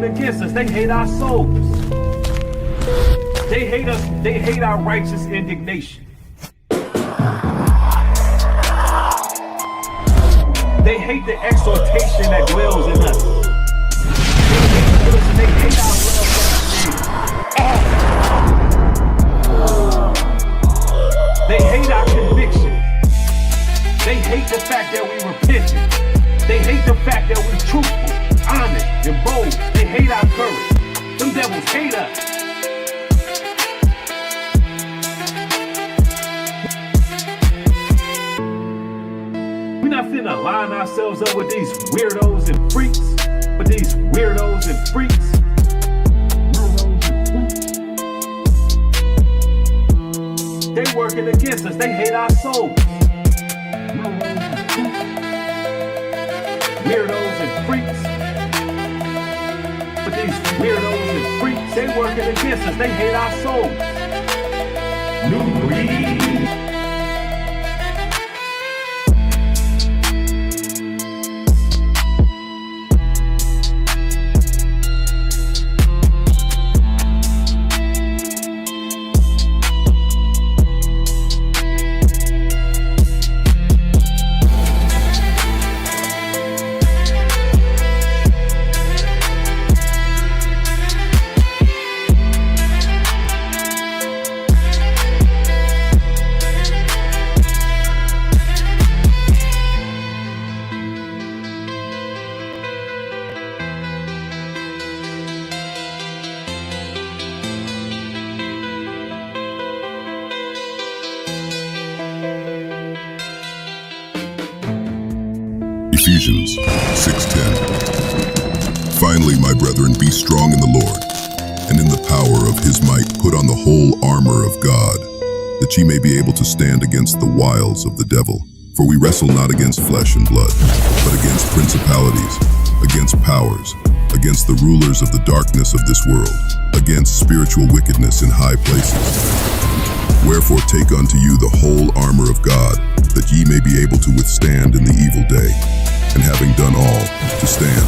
working against us. They hate our souls. They hate us. They hate our righteous indignation. They hate the exhortation that dwells in us. They hate our love. They hate our conviction. They hate the fact that we repented. They hate the fact that we're truthful, honest, and bold. They hate our courage. Them devils hate us. We're not finna line ourselves up with these weirdos and freaks. With these weirdos and freaks. They working against us. They hate our souls. Weirdos and freaks. But these weirdos and freaks, they working against us. They hate our souls. Nubreed. Ephesians 6:10. Finally, my brethren, be strong in the Lord, and in the power of his might put on the whole armor of God, that ye may be able to stand against the wiles of the devil. For we wrestle not against flesh and blood, but against principalities, against powers, against the rulers of the darkness of this world, against spiritual wickedness in high places. Wherefore take unto you the whole armor of God, that ye may be able to withstand in the evil day, and having done all, to stand.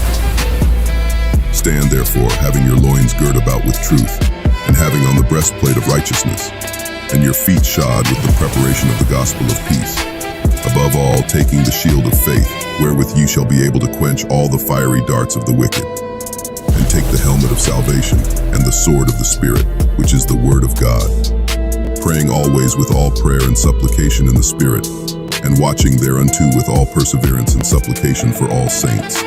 Stand therefore, having your loins girt about with truth, and having on the breastplate of righteousness, and your feet shod with the preparation of the gospel of peace. Above all, taking the shield of faith, wherewith ye shall be able to quench all the fiery darts of the wicked, and take the helmet of salvation, and the sword of the Spirit, which is the word of God, praying always with all prayer and supplication in the Spirit, and watching thereunto with all perseverance and supplication for all saints.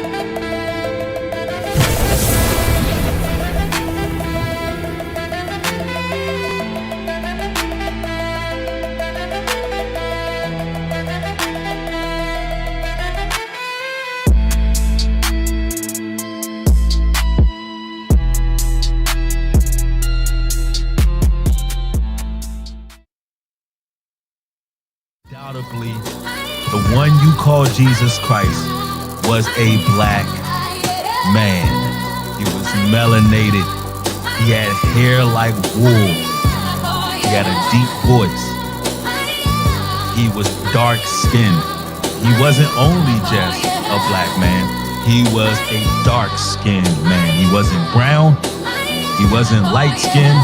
Undoubtedly, the one you call Jesus Christ was a black man. He was melanated. He had hair like wool. He had a deep voice. He was dark-skinned. He wasn't only just a black man. He was a dark-skinned man. He wasn't brown. He wasn't light-skinned.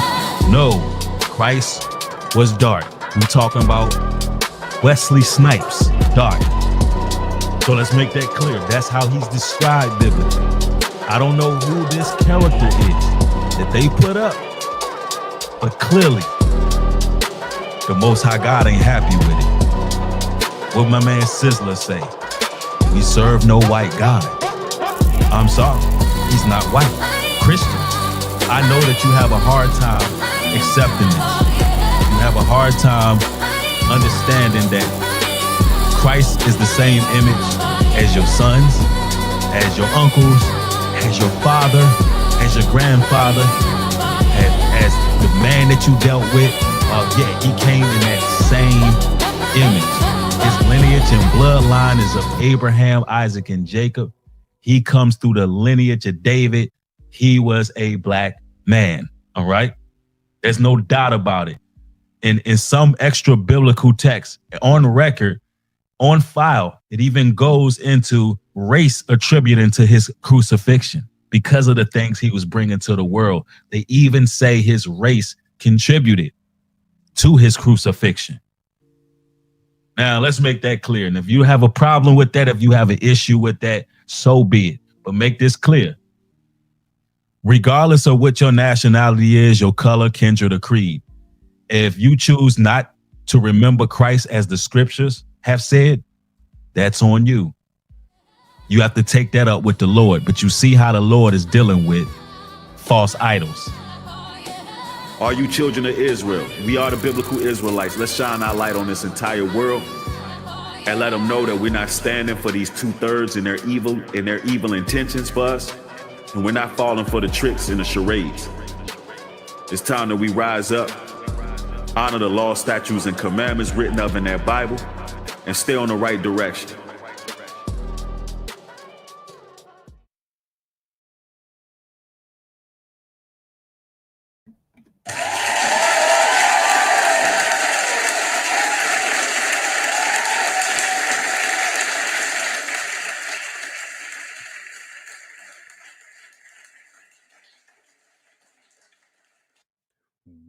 No, Christ was dark. We're talking about Wesley Snipes, dark. So let's make that clear. That's how he's described biblically. I don't know who this character is that they put up, but clearly the Most High God ain't happy with it. What my man Sizzler say? We serve no white God. I'm sorry, he's not white. Christians, I know that you have a hard time accepting this. You have a hard time understanding that Christ is the same image as your sons, as your uncles, as your father, as your grandfather, as the man that you dealt with. Yeah, he came in that same image. His lineage and bloodline is of Abraham, Isaac, and Jacob. He comes through the lineage of David. He was a black man, all right? There's no doubt about it. In some extra biblical text, on record, on file, it even goes into race attributing to his crucifixion. because of the things he was bringing to the world. They even say his race contributed to his crucifixion. Now, let's make that clear. And if you have a problem with that, if you have an issue with that, so be it. But make this clear. Regardless of what your nationality is, your color, kindred, or creed, if you choose not to remember Christ as the scriptures have said, that's on you. You have to take that up with the Lord. But you see how the Lord is dealing with false idols. Are you children of Israel? We are the biblical Israelites. Let's shine our light on this entire world and let them know that we're not standing for these 2/3 and their evil intentions for us. And we're not falling for the tricks and the charades. It's time that we rise up, honor the law, statutes, and commandments written up in that Bible, and stay on the right direction.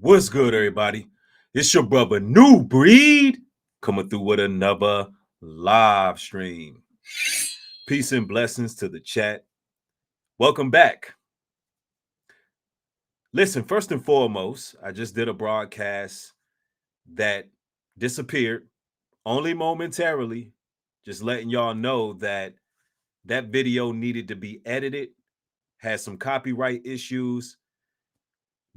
What's good, everybody? It's your brother Nubreed coming through with another live stream. Peace and blessings to the chat. Welcome back. Listen, first and foremost, I just did a broadcast that disappeared only momentarily, just letting y'all know that that video needed to be edited, had some copyright issues.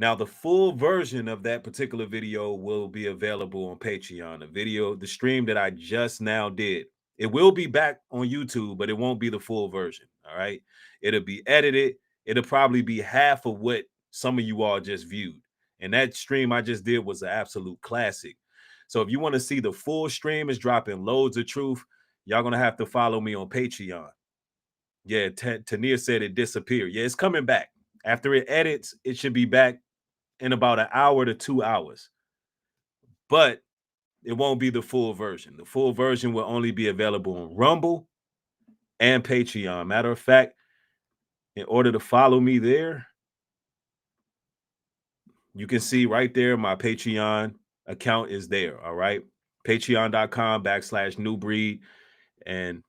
Now, the full version of that particular video will be available on Patreon. The stream that I just now did, it will be back on YouTube, but it won't be the full version. All right. It'll be edited. It'll probably be half of what some of you all just viewed. And that stream I just did was an absolute classic. So if you want to see the full stream, is dropping loads of truth. Y'all going to have to follow me on Patreon. Yeah, Tania said it disappeared. Yeah, it's coming back. After it edits, it should be back in about an hour to 2 hours. But it won't be the full version. The full version will only be available on Rumble and Patreon. Matter of fact, in order to follow me there, you can see right there my Patreon account is there. All right. Patreon.com/Nubreed. And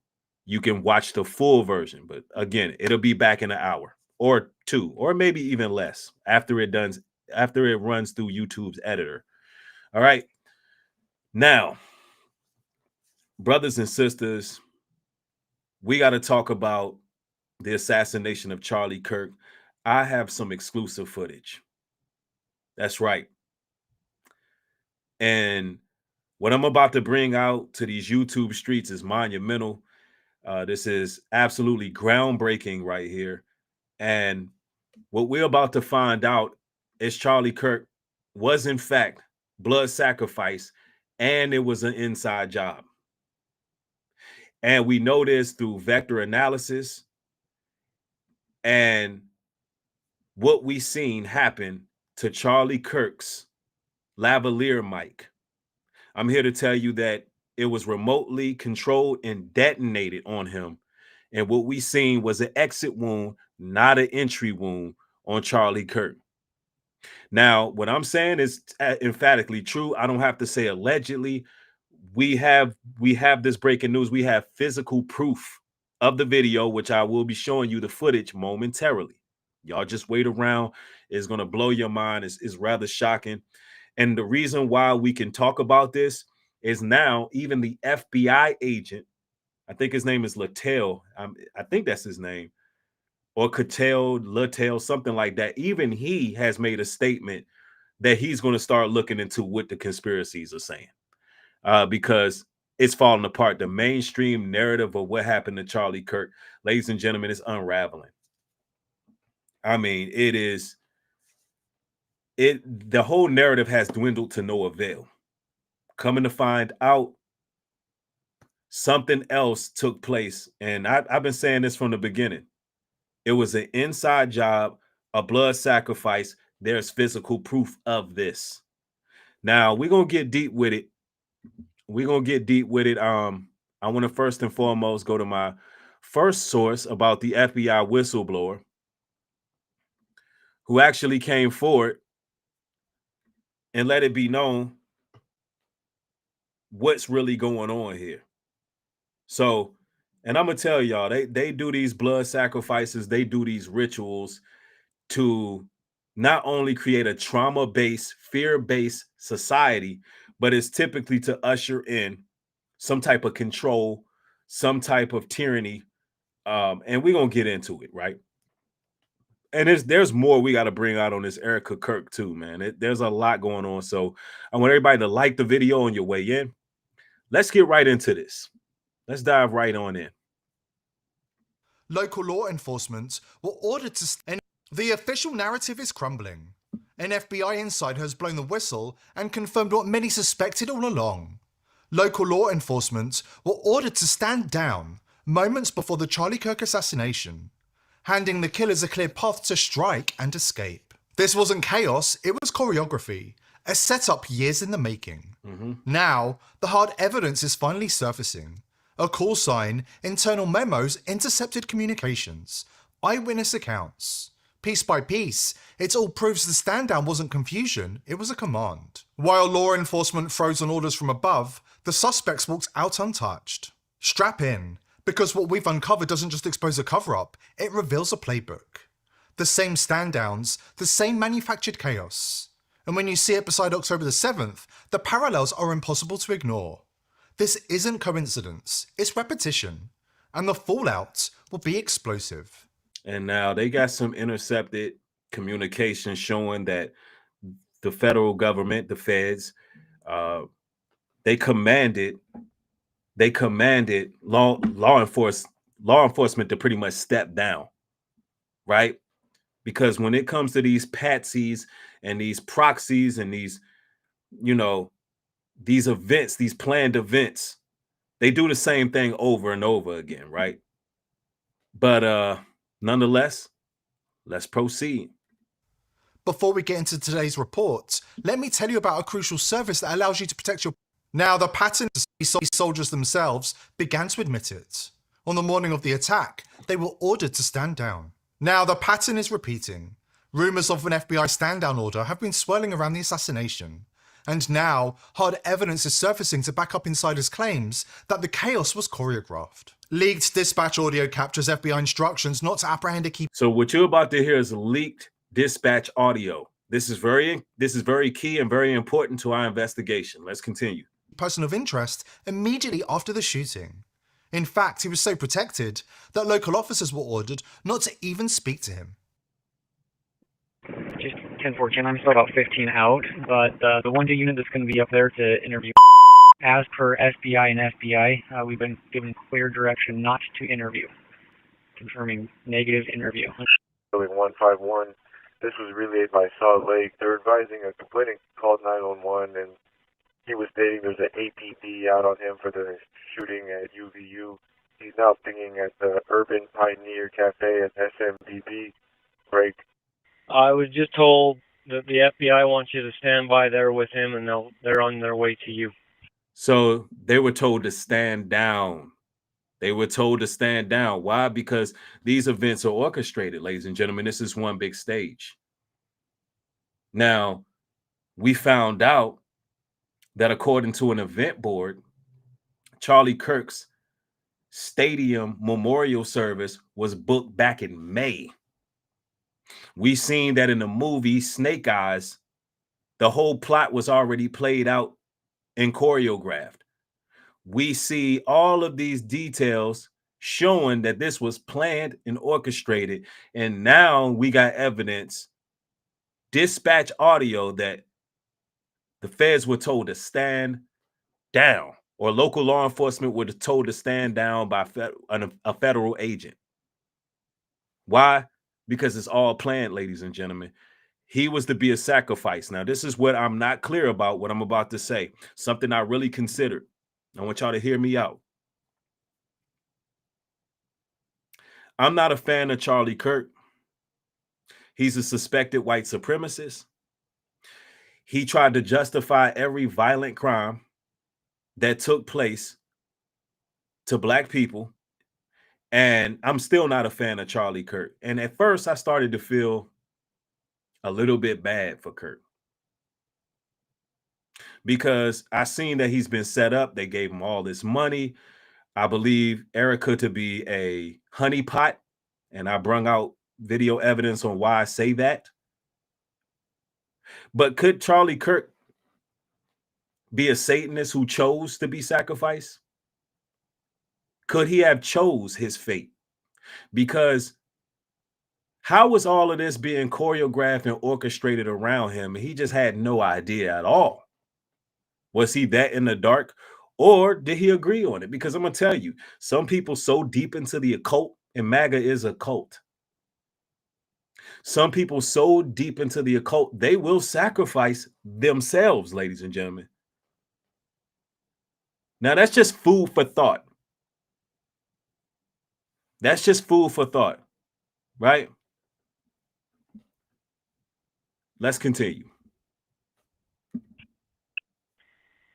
you can watch the full version. But again, it'll be back in an hour or 2, or maybe even less after it runs through YouTube's editor. All right. Now, brothers and sisters, we got to talk about the assassination of Charlie Kirk. I have some exclusive footage. That's right. And what I'm about to bring out to these YouTube streets is monumental. This is absolutely groundbreaking right here. And what we're about to find out is Charlie Kirk was, in fact, blood sacrifice, and it was an inside job. And we know this through vector analysis and what we seen happen to Charlie Kirk's lavalier mic. I'm here to tell you that it was remotely controlled and detonated on him. And what we seen was an exit wound, not an entry wound on Charlie Kirk. Now, what I'm saying is emphatically true. I don't have to say allegedly. We have this breaking news. We have physical proof of the video, which I will be showing you the footage momentarily. Y'all just wait around. It's going to blow your mind. It's rather shocking. And the reason why we can talk about this is now even the FBI agent, I think his name is Lattell. I think that's his name. Or Lattell, something like that. Even he has made a statement that he's going to start looking into what the conspiracies are saying. Because it's falling apart. The mainstream narrative of what happened to Charlie Kirk, ladies and gentlemen, is unraveling. I mean, the whole narrative has dwindled to no avail. Coming to find out, something else took place. And I've been saying this from the beginning. It was an inside job, a blood sacrifice. There's physical proof of this. Now, we're going to get deep with it. I want to first and foremost go to my first source about the FBI whistleblower. who actually came forward and let it be known what's really going on here. So, and I'm gonna tell y'all, they do these blood sacrifices, they do these rituals to not only create a trauma-based, fear-based society, but it's typically to usher in some type of control, some type of tyranny. And we're gonna get into it, right? And there's more we got to bring out on this Erica Kirk too, man. There's a lot going on. So I want everybody to like the video on your way in. Let's get right into this. Let's dive right on in. Local law enforcement were ordered to end. The official narrative is crumbling. An FBI insider has blown the whistle and confirmed what many suspected all along. Local law enforcement were ordered to stand down moments before the Charlie Kirk assassination, handing the killers a clear path to strike and escape. This wasn't chaos, it was choreography, a setup years in the making. Now, the hard evidence is finally surfacing. A call sign, internal memos, intercepted communications, eyewitness accounts. Piece by piece, it all proves the stand down wasn't confusion, it was a command. While law enforcement froze on orders from above, the suspects walked out untouched. Strap in, because what we've uncovered doesn't just expose a cover-up, it reveals a playbook. The same stand downs, the same manufactured chaos. And when you see it beside October the 7th, the parallels are impossible to ignore. This isn't coincidence, it's repetition. And the fallout will be explosive. And now they got some intercepted communication showing that the federal government, the feds, they commanded law enforcement to pretty much step down, right? Because when it comes to these patsies and these proxies and these, these events, these planned events, they do the same thing over and over again, right? But nonetheless, let's proceed. Before we get into today's report, let me tell you about a crucial service that allows you to protect your... Now, the pattern soldiers themselves began to admit it. On the morning of the attack, they were ordered to stand down. Now, the pattern is repeating. Rumors of an FBI stand-down order have been swirling around the assassination. And now, hard evidence is surfacing to back up insiders' claims that the chaos was choreographed. Leaked dispatch audio captures FBI instructions not to apprehend a key... So what you're about to hear is leaked dispatch audio. This is very key and very important to our investigation. Let's continue. Person of interest immediately after the shooting. In fact, he was so protected that local officers were ordered not to even speak to him. Just 10-14, I'm still about 15 out, but the 1G unit that's going to be up there to interview, as per SBI and FBI, we've been given clear direction not to interview. Confirming negative interview. Building 151, this was relayed by Salt Lake. They're advising a complainant called 911, and he was stating there's an APB out on him for the shooting at UVU. He's now pinging at the Urban Pioneer Cafe at SMBB break. I was just told that the FBI wants you to stand by there with him, and they're on their way to you. So they were told to stand down. They were told to stand down. Why? Because these events are orchestrated, ladies and gentlemen. This is one big stage. Now, we found out that according to an event board, Charlie Kirk's stadium memorial service was booked back in May. We seen that in the movie Snake Eyes, the whole plot was already played out and choreographed. We see all of these details showing that this was planned and orchestrated. And now we got evidence, dispatch audio, that the feds were told to stand down, or local law enforcement were told to stand down by a federal agent. Why? Because it's all planned, ladies and gentlemen. He was to be a sacrifice. Now, this is what I'm not clear about, what I'm about to say. Something I really considered. I want y'all to hear me out. I'm not a fan of Charlie Kirk. He's a suspected white supremacist. He tried to justify every violent crime that took place to Black people. And I'm still not a fan of Charlie Kirk. And at first I started to feel a little bit bad for Kirk. Because I seen that he's been set up. They gave him all this money. I believe Erica to be a honeypot, and I brung out video evidence on why I say that. But could Charlie Kirk be a Satanist who chose to be sacrificed? Could he have chose his fate? Because how was all of this being choreographed and orchestrated around him, and he just had no idea at all? Was he that in the dark, or did he agree on it? Because I'm going to tell you, some people so deep into the occult, and MAGA is a cult. Some people so deep into the occult, they will sacrifice themselves, ladies and gentlemen. Now, that's just food for thought. That's just food for thought, right? Let's continue.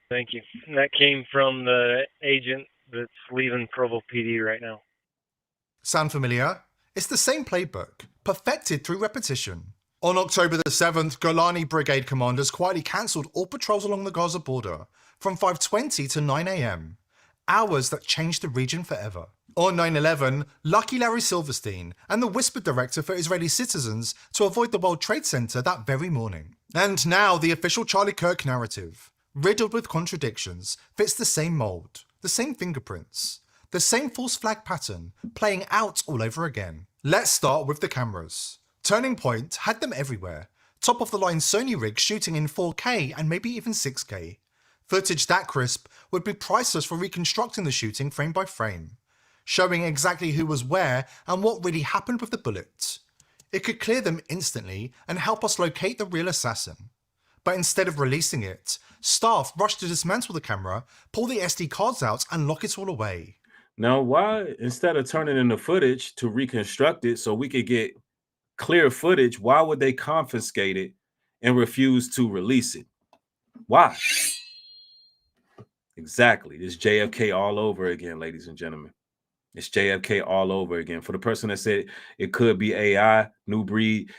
Thank you. And that came from the agent that's leaving Provo PD right now. Sound familiar? It's the same playbook, perfected through repetition. On October the 7th, Golani Brigade commanders quietly cancelled all patrols along the Gaza border from 5:20 to 9 a.m., hours that changed the region forever. On 9/11, Lucky Larry Silverstein and the whispered director for Israeli citizens to avoid the World Trade Center that very morning. And now the official Charlie Kirk narrative, riddled with contradictions, fits the same mold, the same fingerprints, the same false flag pattern, playing out all over again. Let's start with the cameras. Turning Point had them everywhere. Top of the line Sony rigs shooting in 4K and maybe even 6K. Footage that crisp would be priceless for reconstructing the shooting frame by frame, showing exactly who was where and what really happened with the bullet. It could clear them instantly and help us locate the real assassin. But instead of releasing it, staff rushed to dismantle the camera, pull the SD cards out and lock it all away. Now, why, instead of turning in the footage to reconstruct it so we could get clear footage, why would they confiscate it and refuse to release it? Why? Exactly. It's JFK all over again, ladies and gentlemen. It's JFK all over again. For the person that said it could be AI, Nubreed,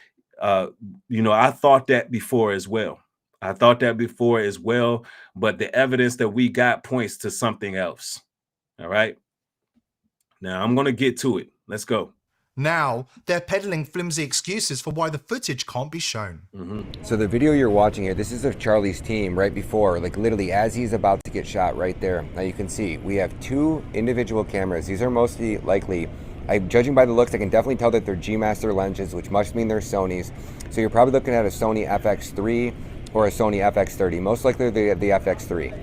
I thought that before as well. But the evidence that we got points to something else. All right. Now I'm going to get to it. Let's go. Now, they're peddling flimsy excuses for why the footage can't be shown. So the video you're watching here, this is of Charlie's team right before, like literally as he's about to get shot right there. Now you can see we have two individual cameras. These are mostly likely, judging by the looks, I can definitely tell that they're G-Master lenses, which must mean they're Sony's. So you're probably looking at a Sony FX3 or a Sony FX30. Most likely the FX3.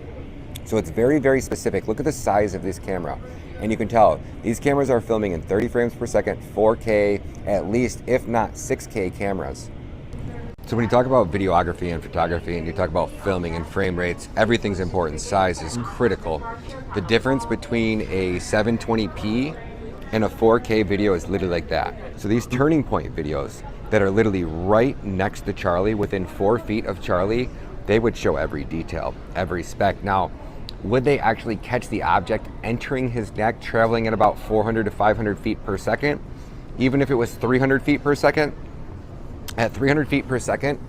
So it's very, very specific. Look at the size of this camera. And you can tell these cameras are filming in 30 frames per second, 4K, at least, if not 6K cameras. So when you talk about videography and photography and you talk about filming and frame rates, everything's important. Size is critical. The difference between a 720p and a 4K video is literally like that. So these turning point videos that are literally right next to Charlie, within 4 feet of Charlie, they would show every detail, every spec. Now, would they actually catch the object entering his neck, traveling at about 400 to 500 feet per second? Even if it was 300 feet per second? At 300 feet per second,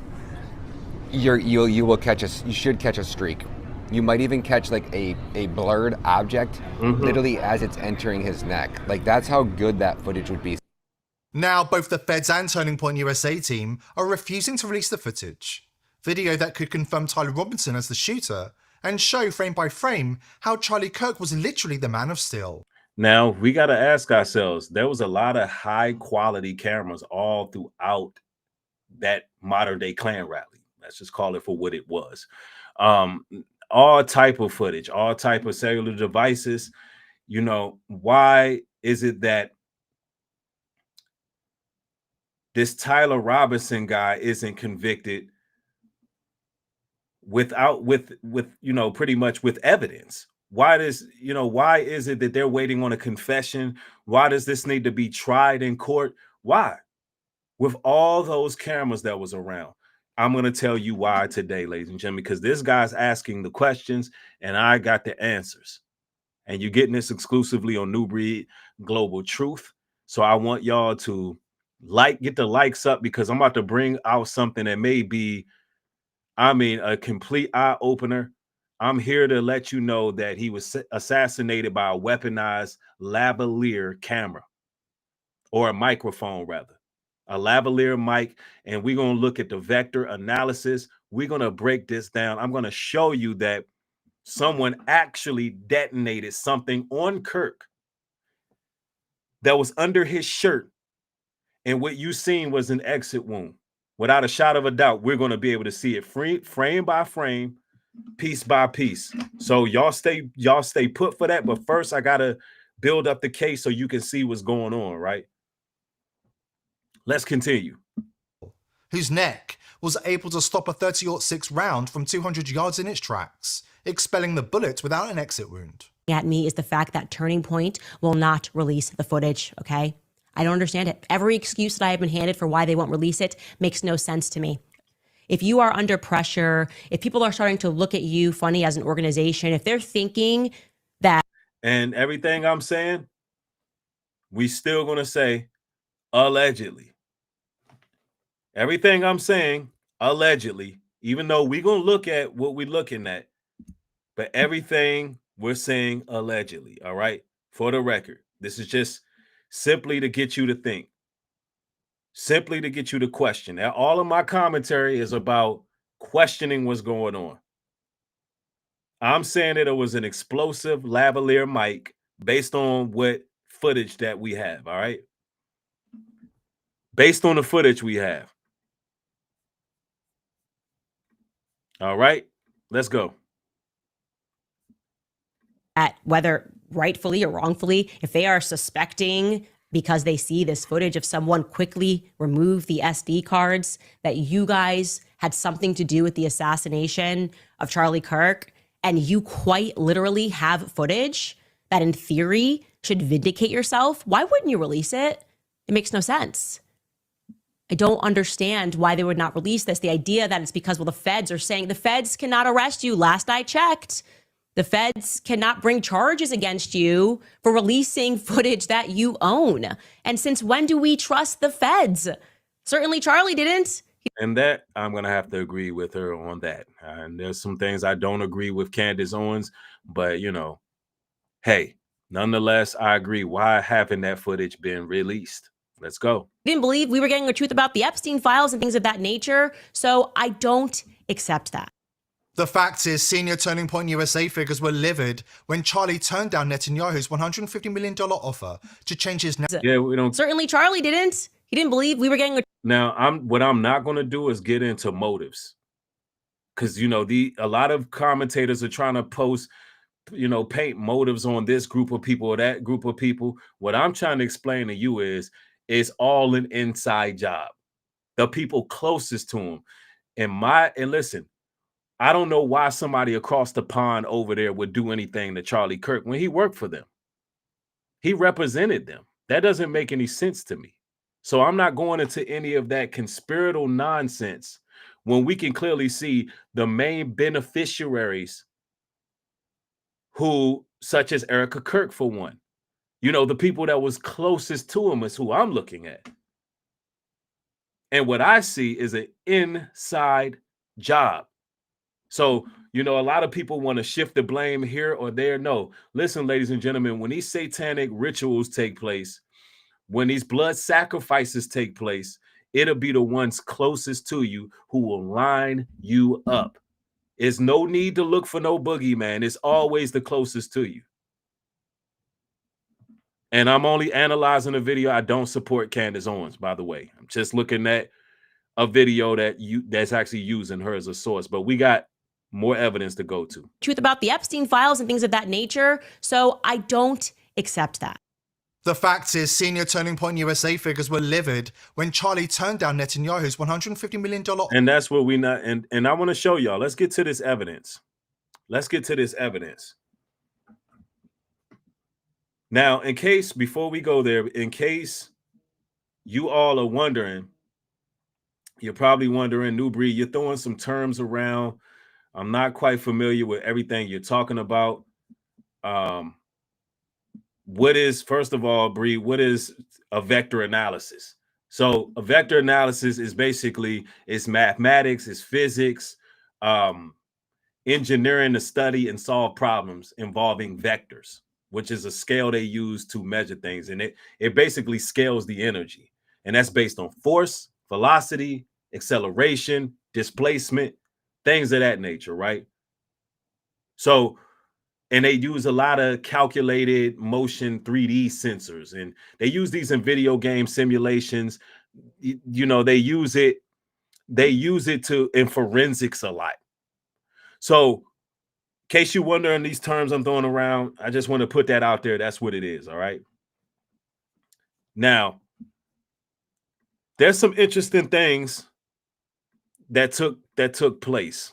you should catch a streak. You might even catch like a blurred object literally as it's entering his neck. Like that's how good that footage would be. Now, both the Feds and Turning Point USA team are refusing to release the footage. Video that could confirm Tyler Robinson as the shooter and show frame by frame how Charlie Kirk was literally the man of steel. Now, we got to ask ourselves, there was a lot of high quality cameras all throughout that modern day Klan rally. Let's just call it for what it was. All type of footage, all type of cellular devices. Why is it that this Tyler Robinson guy isn't convicted pretty much with evidence? Why is it that they're waiting on a confession? Why does this need to be tried in court? Why? With all those cameras that was around. I'm going to tell you why today, ladies and gentlemen, because this guy's asking the questions and I got the answers. And you're getting this exclusively on Nubreed Global Truth. So I want y'all to get the likes up, because I'm about to bring out something that may be, a complete eye opener. I'm here to let you know that he was assassinated by a weaponized lavalier camera, or a microphone rather, a lavalier mic. And we're going to look at the vector analysis. We're going to break this down. I'm going to show you that someone actually detonated something on Kirk that was under his shirt. And what you seen was an exit wound. Without a shot of a doubt, we're going to be able to see it frame by frame, piece by piece. So y'all stay put for that. But first, I got to build up the case so you can see what's going on, right? Let's continue. Whose neck was able to stop a 30-06 round from 200 yards in its tracks, expelling the bullet without an exit wound. At me is the fact that Turning Point will not release the footage, okay? I don't understand it. Every excuse that I have been handed for why they won't release it makes no sense to me. If you are under pressure, if people are starting to look at you funny as an organization, if they're thinking that... And everything I'm saying, we still going to say allegedly. Everything I'm saying, allegedly, even though we're going to look at what we're looking at, but everything we're saying allegedly, all right? For the record, this is just simply to get you to think, simply to get you to question. Now, all of my commentary is about questioning what's going on. I'm saying that it was an explosive lavalier mic based on what footage that we have, all right? Based on the footage we have. All right, let's go. At whether rightfully or wrongfully, if they are suspecting because they see this footage of someone quickly remove the SD cards, that you guys had something to do with the assassination of Charlie Kirk, and you quite literally have footage that in theory should vindicate yourself, why wouldn't you release it? It makes no sense. I don't understand why they would not release this. The idea that it's because, well, the feds are saying the feds cannot arrest you. Last I checked, the feds cannot bring charges against you for releasing footage that you own. And since when do we trust the feds? Certainly Charlie didn't. And that, I'm going to have to agree with her on that. And there's some things I don't agree with Candace Owens, but, hey, nonetheless, I agree. Why haven't that footage been released? Let's go. Didn't believe we were getting the truth about the Epstein files and things of that nature. So I don't accept that. The fact is, senior Turning Point USA figures were livid when Charlie turned down Netanyahu's $150 million offer to change his name. Yeah, we don't. Certainly Charlie didn't. He didn't believe we were getting... Now, what I'm not going to do is get into motives. Because, a lot of commentators are trying to post, paint motives on this group of people or that group of people. What I'm trying to explain to you is it's all an inside job. The people closest to him. And listen, I don't know why somebody across the pond over there would do anything to Charlie Kirk when he worked for them. He represented them. That doesn't make any sense to me. So I'm not going into any of that conspiratorial nonsense when we can clearly see the main beneficiaries who, such as Erica Kirk, for one. The people that was closest to him is who I'm looking at. And what I see is an inside job. So, a lot of people want to shift the blame here or there. No, listen, ladies and gentlemen, when these satanic rituals take place, when these blood sacrifices take place, it'll be the ones closest to you who will line you up. There's no need to look for no boogeyman. It's always the closest to you. And I'm only analyzing a video. I don't support Candace Owens, by the way. I'm just looking at a video that's actually using her as a source. But we got more evidence to go to. Truth about the Epstein files and things of that nature. So I don't accept that. The fact is, senior Turning Point USA figures were livid when Charlie turned down Netanyahu's $150 million. And that's what we not. And I want to show y'all. Let's get to this evidence. Now, before we go there, in case you all are wondering, you're probably wondering, Nubreed, you're throwing some terms around. I'm not quite familiar with everything you're talking about. First of all, Bree, what is a vector analysis? So a vector analysis is basically it's mathematics, it's physics, engineering to study and solve problems involving vectors, which is a scale they use to measure things. And it basically scales the energy. And that's based on force, velocity, acceleration, displacement, things of that nature, right? So, and they use a lot of calculated motion 3D sensors, and they use these in video game simulations. You know, they use it to in forensics a lot. So, in case you wonder in these terms I'm throwing around, I just want to put that out there. That's what it is. All right. Now, there's some interesting things that took place.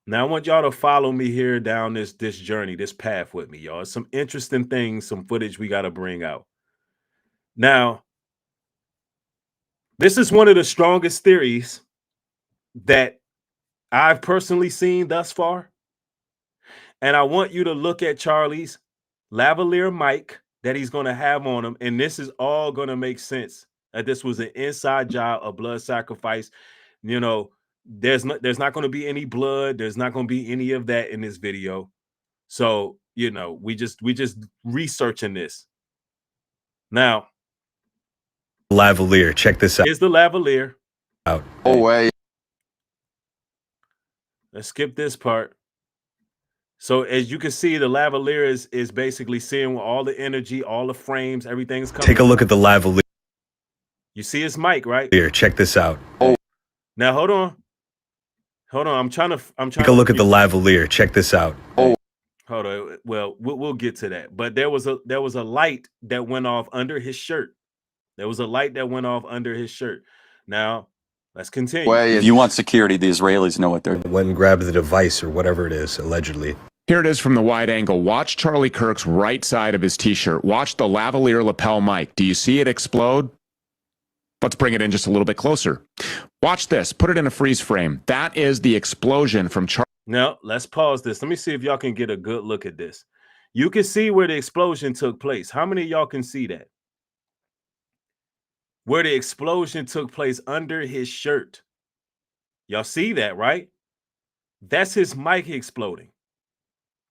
Now I want y'all to follow me here down this journey, this path with me, y'all. Some interesting things, some footage we got to bring out. Now, this is one of the strongest theories that I've personally seen thus far. And I want you to look at Charlie's lavalier mic that he's going to have on him. And this is all going to make sense that this was an inside job, a blood sacrifice. You know, there's not going to be any blood. There's not going to be any of that in this video. So, you know, we just researching this. Now, lavalier, check this out. Here's the lavalier. Out. Oh, wait. Let's skip this part. So as you can see, the lavalier is basically seeing all the energy, all the frames, everything's coming. Take a look at the lavalier. You see his mic, right? Here, check this out. Oh. Now hold on. I'm trying to Take a look at the lavalier. Check this out. Oh. Hold on. Well, we'll get to that. But there was a light that went off under his shirt. There was a light that went off under his shirt. Now, let's continue. If you want security, the Israelis know what they're doing. Went and grabbed the device or whatever it is, allegedly. Here it is from the wide angle. Watch Charlie Kirk's right side of his t-shirt. Watch the lavalier lapel mic. Do you see it explode? Let's bring it in just a little bit closer. Watch this. Put it in a freeze frame. That is the explosion from Charlie. Now, let's pause this. Let me see if y'all can get a good look at this. You can see where the explosion took place. How many of y'all can see that? Where the explosion took place under his shirt. Y'all see that, right? That's his mic exploding.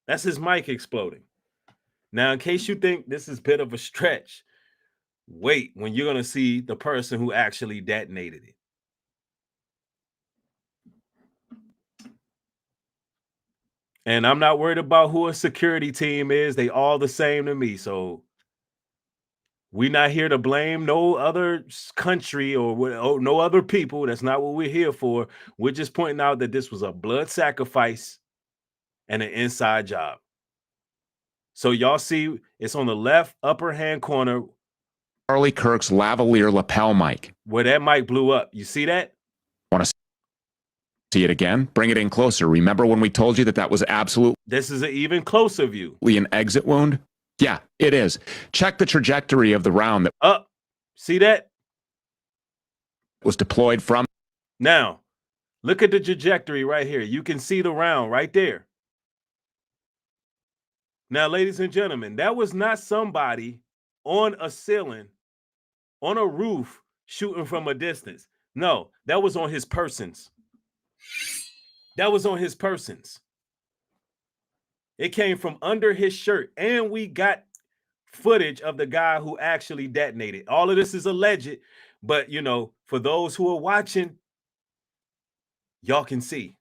That's his mic exploding. Now, in case you think this is a bit of a stretch, wait when you're going to see the person who actually detonated it. And I'm not worried about who a security team is. They all the same to me. So we're not here to blame no other country or no other people. That's not what we're here for. We're just pointing out that this was a blood sacrifice and an inside job. So y'all see it's on the left upper hand corner. Charlie Kirk's lavalier lapel mic. Where that mic blew up. You see that? Want to see it again? Bring it in closer. Remember when we told you that was absolutely... This is an even closer view. ...an exit wound? Yeah, it is. Check the trajectory of the round that... See that? ...was deployed from... Now, look at the trajectory right here. You can see the round right there. Now, ladies and gentlemen, that was not somebody on a ceiling, on a roof, shooting from a distance. No, that was on his persons. That was on his persons. It came from under his shirt, and we got footage of the guy who actually detonated. All of this is alleged, but, you know, for those who are watching, y'all can see.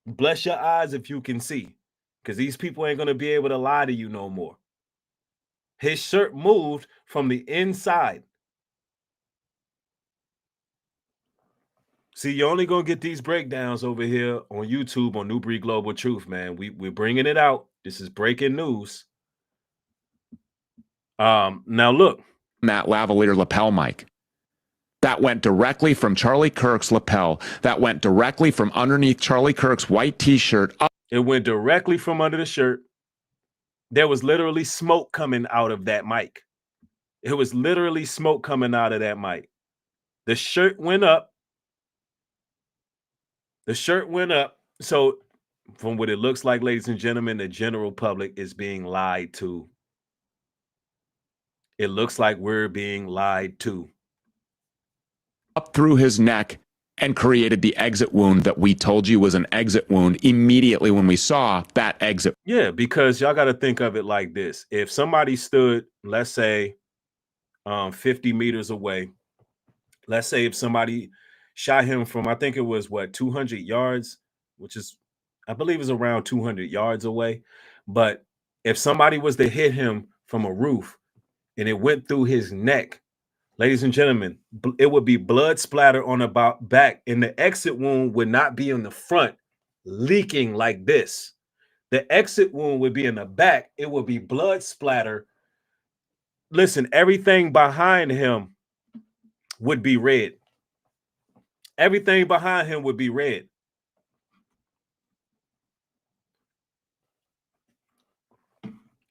Bless your eyes if you can see, because these people ain't going to be able to lie to you no more. His shirt moved from the inside. See, you're only going to get these breakdowns over here on YouTube on Nubreed Global Truth, man. We're bringing it out. This is breaking news. Now look. That lavalier lapel mic. That went directly from Charlie Kirk's lapel. That went directly from underneath Charlie Kirk's white t-shirt. It went directly from under the shirt. There was literally smoke coming out of that mic. It was literally smoke coming out of that mic. The shirt went up. The shirt went up. So from what it looks like, ladies and gentlemen, the general public is being lied to. It looks like we're being lied to. Up through his neck and created the exit wound that we told you was an exit wound immediately when we saw that exit. Yeah, because y'all got to think of it like this. If somebody stood, let's say, 50 meters away, let's say if somebody shot him from, I think it was 200 yards, which is, I believe is around 200 yards away. But if somebody was to hit him from a roof and it went through his neck, ladies and gentlemen, it would be blood splatter on the back, and the exit wound would not be in the front leaking like this. The exit wound would be in the back. It would be blood splatter. Listen, everything behind him would be red. Everything behind him would be red.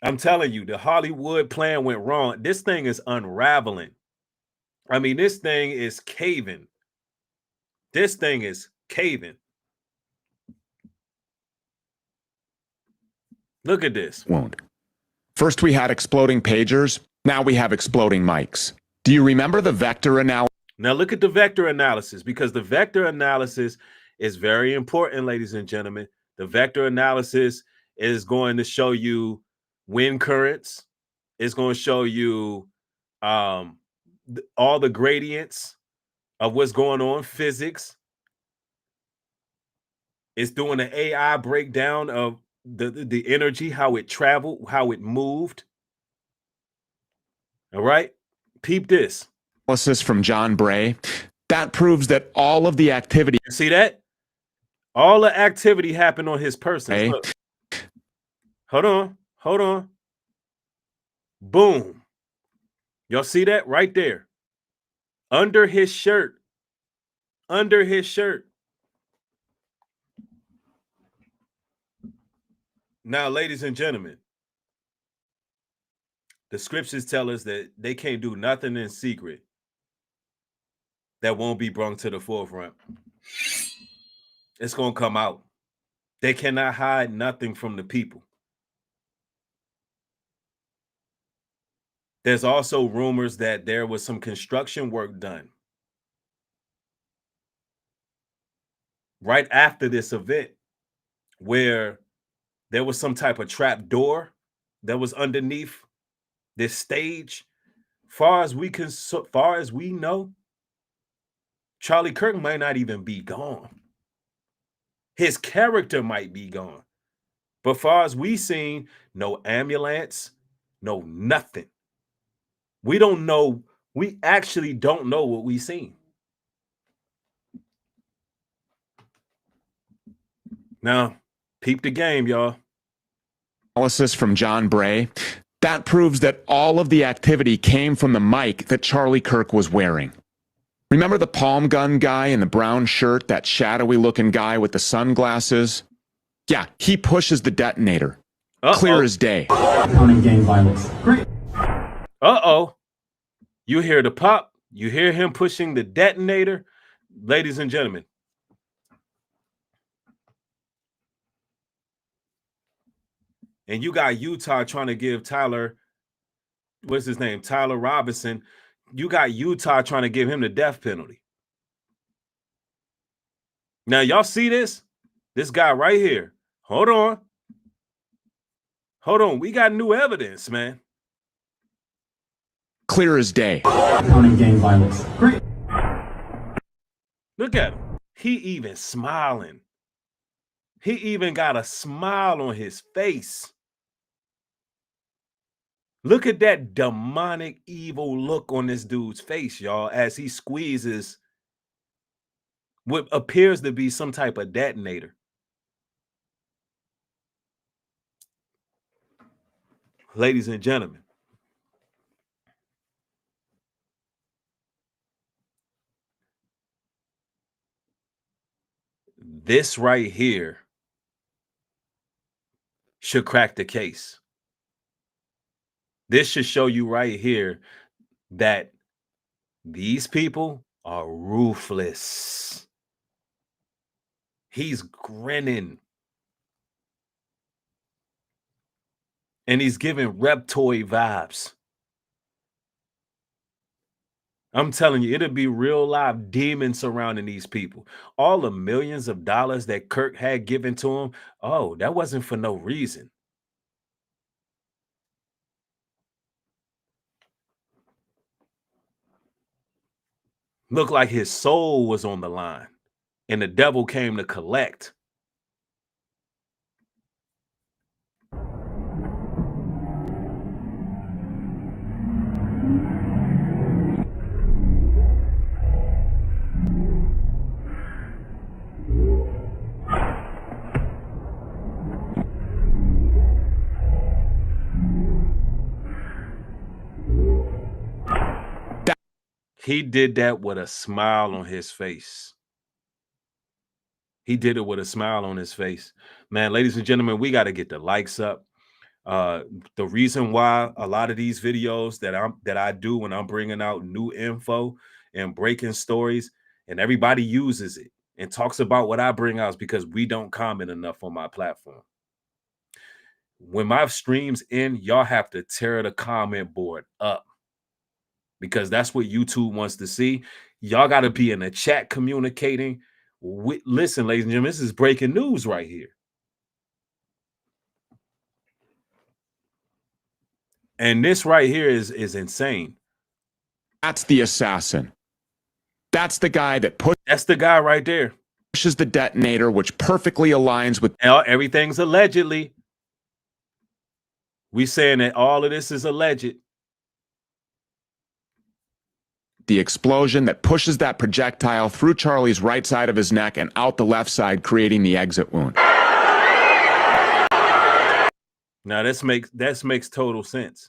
I'm telling you, the Hollywood plan went wrong. This thing is unraveling. I mean, this thing is caving. This thing is caving. Look at this. Wound. First we had exploding pagers. Now we have exploding mics. Do you remember the vector analysis? Now look at the vector analysis, because the vector analysis is very important, ladies and gentlemen. The vector analysis is going to show you wind currents. It's going to show you all the gradients of what's going on, physics. It's doing an AI breakdown of the energy, how it traveled, how it moved. All right, peep this. Analysis from John Bray. That proves that all of the activity. You see that? All the activity happened on his person. Look. Hold on. Boom. Y'all see that right there? Under his shirt. Under his shirt. Now, ladies and gentlemen, the scriptures tell us that they can't do nothing in secret that won't be brought to the forefront. It's going to come out. They cannot hide nothing from the people. There's also rumors that there was some construction work done right after this event where there was some type of trap door that was underneath this stage. Far as we know, Charlie Kirk might not even be gone. His character might be gone. But far as we seen, no ambulance, no nothing. We don't know. We actually don't know what we seen. Now, peep the game, y'all. Analysis from John Bray. That proves that all of the activity came from the mic that Charlie Kirk was wearing. Remember the palm gun guy in the brown shirt, that shadowy looking guy with the sunglasses? Yeah, he pushes the detonator. Clear as day. Counting gang violence. Great. You hear the pop. You hear him pushing the detonator. Ladies and gentlemen. And you got Utah trying to give Tyler, what's his name? Tyler Robinson. You got Utah trying to give him the death penalty. Now, y'all see this? This guy right here. Hold on. We got new evidence, man. Clear as day. Counting gang violence. Great. Look at him. He even smiling. He even got a smile on his face. Look at that demonic, evil look on this dude's face, y'all, as he squeezes what appears to be some type of detonator. Ladies and gentlemen, this right here should crack the case. This should show you right here that these people are ruthless. He's grinning. And he's giving reptoid vibes. I'm telling you, it'll be real live demons surrounding these people. All the millions of dollars that Kirk had given to him, oh, that wasn't for no reason. Looked like his soul was on the line, and the devil came to collect. He did that with a smile on his face. He did it with a smile on his face. Man, ladies and gentlemen, we got to get the likes up. The reason why a lot of these videos that I do when I'm bringing out new info and breaking stories, and everybody uses it and talks about what I bring out, is because we don't comment enough on my platform. When my streams end, y'all have to tear the comment board up, because that's what YouTube wants to see. Y'all got to be in the chat communicating. Listen, ladies and gentlemen, this is breaking news right here. And this right here is insane. That's the assassin. That's the guy that That's the guy right there. Pushes the detonator, which perfectly aligns with everything's allegedly. We saying that all of this is alleged. The explosion that pushes that projectile through Charlie's right side of his neck and out the left side, creating the exit wound. Now this makes total sense.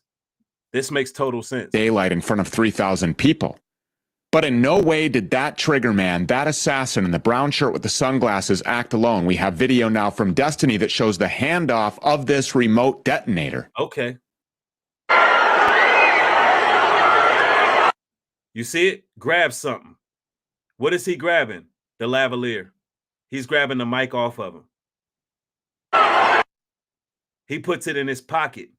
This makes total sense. Daylight in front of 3,000 people. But in no way did that trigger man, that assassin in the brown shirt with the sunglasses, act alone. We have video now from Destiny that shows the handoff of this remote detonator. Okay. You see it? Grab something. What is he grabbing? The lavalier. He's grabbing the mic off of him. He puts it in his pocket.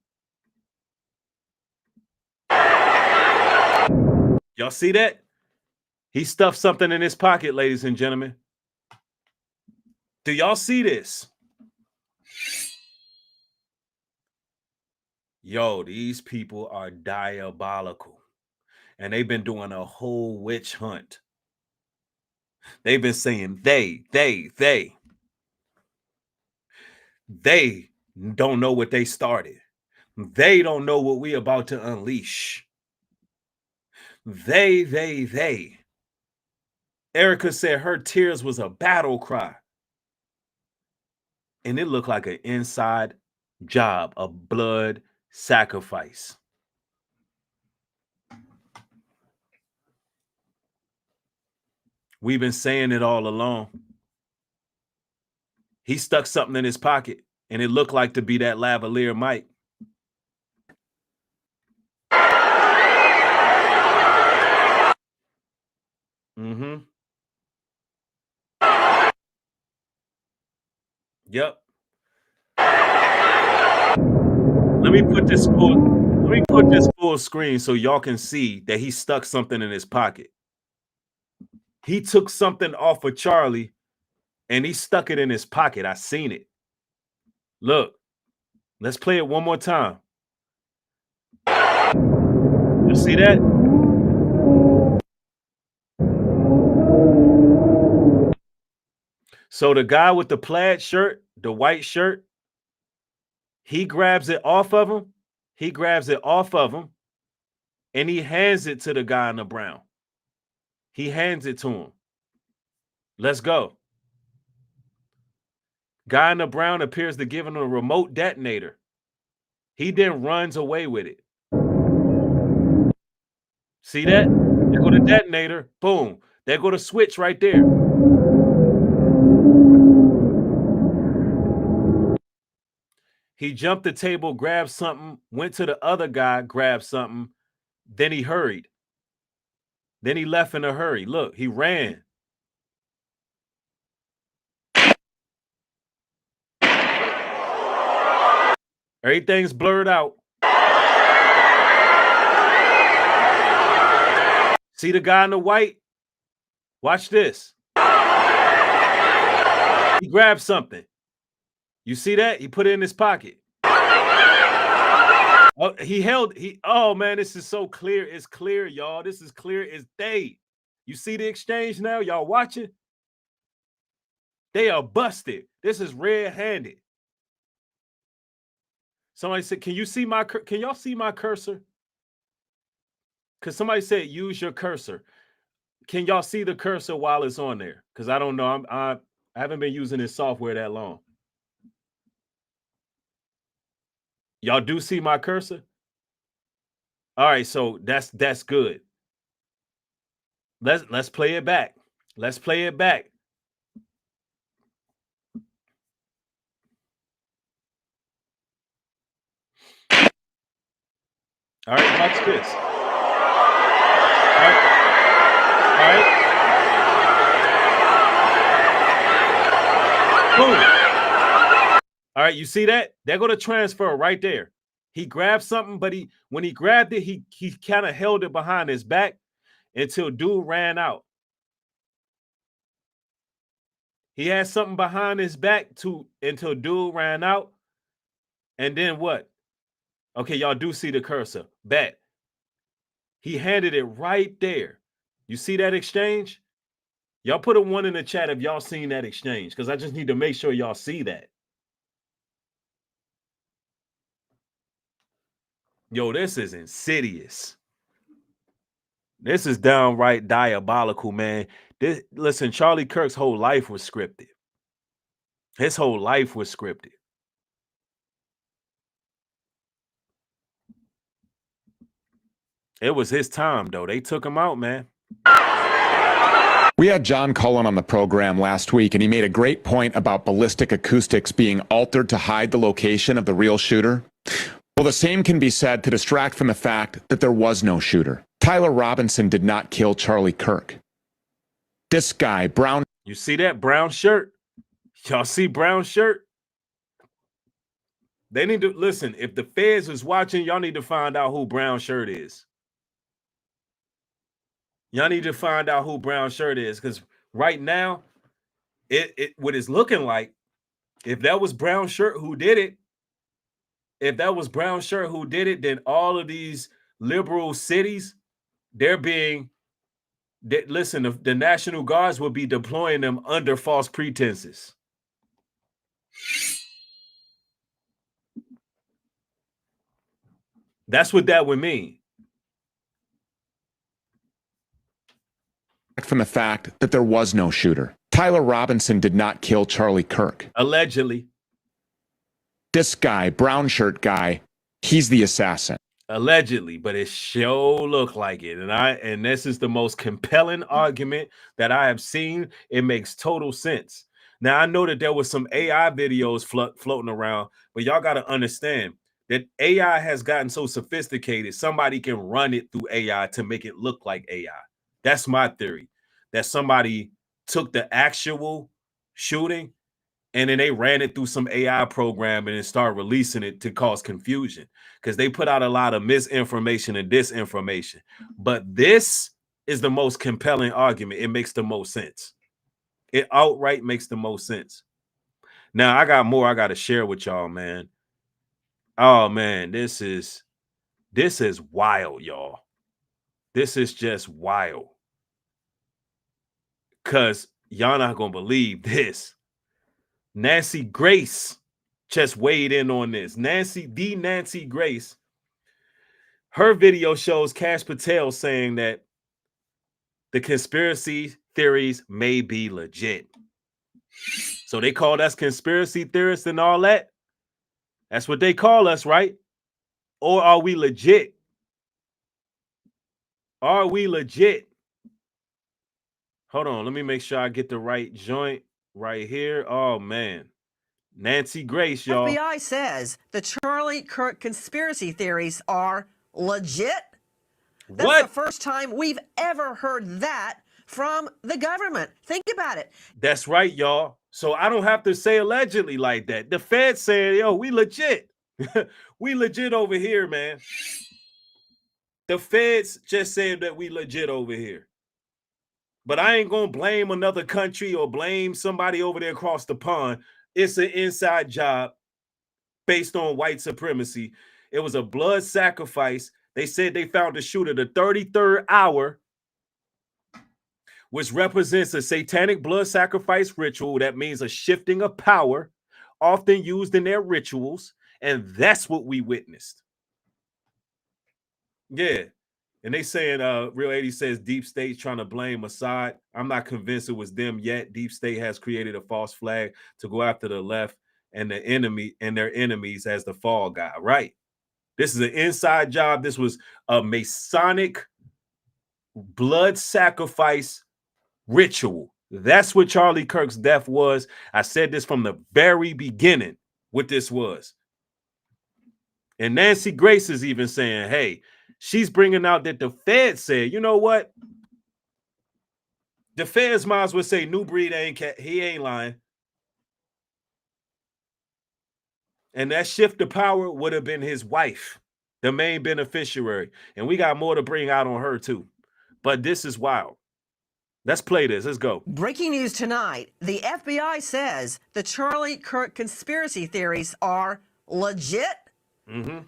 Y'all see that? He stuffed something in his pocket, ladies and gentlemen. Do y'all see this? Yo, these people are diabolical. And they've been doing a whole witch hunt. They've been saying they don't know what they started. They don't know what we about to unleash. They. Erica said her tears was a battle cry. And it looked like an inside job, a blood sacrifice. We've been saying it all along. He stuck something in his pocket, and it looked like to be that lavalier mic. Mm-hmm. Yep. Let me put this full screen so y'all can see that he stuck something in his pocket. He took something off of Charlie and he stuck it in his pocket. I seen it. Look, let's play it one more time. You see that? So the guy with the plaid shirt, the white shirt, he grabs it off of him. He grabs it off of him and he hands it to the guy in the brown. He hands it to him. Let's go. Guy in the brown appears to give him a remote detonator. He then runs away with it. See that? There go the detonator. Boom. There go the switch right there. He jumped the table, grabbed something, went to the other guy, grabbed something. Then he hurried. Then he left in a hurry. Look, he ran. Everything's blurred out. See the guy in the white? Watch this. He grabbed something. You see that? He put it in his pocket. Oh, oh man, this is so clear. It's clear, y'all. This is clear as day. You see the exchange now? Y'all watching? They are busted. This is red-handed. Somebody said, can y'all see my cursor? Because somebody said, use your cursor. Can y'all see the cursor while it's on there? Because I don't know. I haven't been using this software that long. Y'all do see my cursor? All right, so that's good. Let's play it back. Let's play it back. All right, watch this. All right. All right. Boom. All right, you see that? There go the transfer right there. He grabbed something, but when he grabbed it, he kind of held it behind his back until dude ran out. He had something behind his back until dude ran out. And then what? Okay, y'all do see the cursor. Bet. He handed it right there. You see that exchange? Y'all put a 1 in the chat if y'all seen that exchange, because I just need to make sure y'all see that. Yo, this is insidious. This is downright diabolical, man. Listen, Charlie Kirk's whole life was scripted. His whole life was scripted. It was his time, though. They took him out, man. We had John Cullen on the program last week, and he made a great point about ballistic acoustics being altered to hide the location of the real shooter. Well, the same can be said to distract from the fact that there was no shooter. Tyler Robinson did not kill Charlie Kirk. This guy, Brown. You see that brown shirt? Y'all see brown shirt? They need to listen. If the feds is watching, y'all need to find out who brown shirt is. Y'all need to find out who brown shirt is, because right now, what it's looking like, if that was brown shirt who did it, then all of these liberal cities, listen, the National Guards will be deploying them under false pretenses. That's what that would mean. From the fact that there was no shooter. Tyler Robinson did not kill Charlie Kirk. Allegedly. This guy, brown shirt guy, he's the assassin. Allegedly, but it sure looked like it. And this is the most compelling argument that I have seen. It makes total sense. Now, I know that there was some AI videos floating around, but y'all got to understand that AI has gotten so sophisticated, somebody can run it through AI to make it look like AI. That's my theory, that somebody took the actual shooting and then they ran it through some AI program and then started releasing it to cause confusion, because they put out a lot of misinformation and disinformation. But this is the most compelling argument. It makes the most sense. It outright makes the most sense. Now, I got more I got to share with y'all, man. Oh, man, this is wild, y'all. This is just wild. Because y'all not going to believe this. Nancy Grace just weighed in on this. Nancy Grace, her video shows Cash Patel saying that the conspiracy theories may be legit. So they call us conspiracy theorists and all that. That's what they call us, right? Or are we legit? Are we legit? Hold on, let me make sure I get the right joint right here. Oh, man. Nancy Grace, y'all. FBI says the Charlie Kirk conspiracy theories are legit. That's the first time we've ever heard that from the government. Think about it. That's right, y'all. So I don't have to say allegedly like that. The Fed saying, yo, we legit. We legit over here, man. The feds just said that we legit over here. But I ain't gonna blame another country or blame somebody over there across the pond. It's an inside job based on white supremacy. It was a blood sacrifice. They said they found the shooter the 33rd hour, which represents a satanic blood sacrifice ritual. That means a shifting of power, often used in their rituals. And that's what we witnessed. Yeah. And they saying, Real 80 says Deep State's trying to blame Assad. I'm not convinced it was them yet. Deep State has created a false flag to go after the left and the enemy and their enemies as the fall guy. Right. This is an inside job. This was a Masonic blood sacrifice ritual. That's what Charlie Kirk's death was. I said this from the very beginning, what this was. And Nancy Grace is even saying, hey, she's bringing out that the Fed said, you know what? The Feds might as well say Nubreed he ain't lying. And that shift of power would have been his wife, the main beneficiary. And we got more to bring out on her too. But this is wild. Let's play this. Let's go. Breaking news tonight. The FBI says the Charlie Kirk conspiracy theories are legit.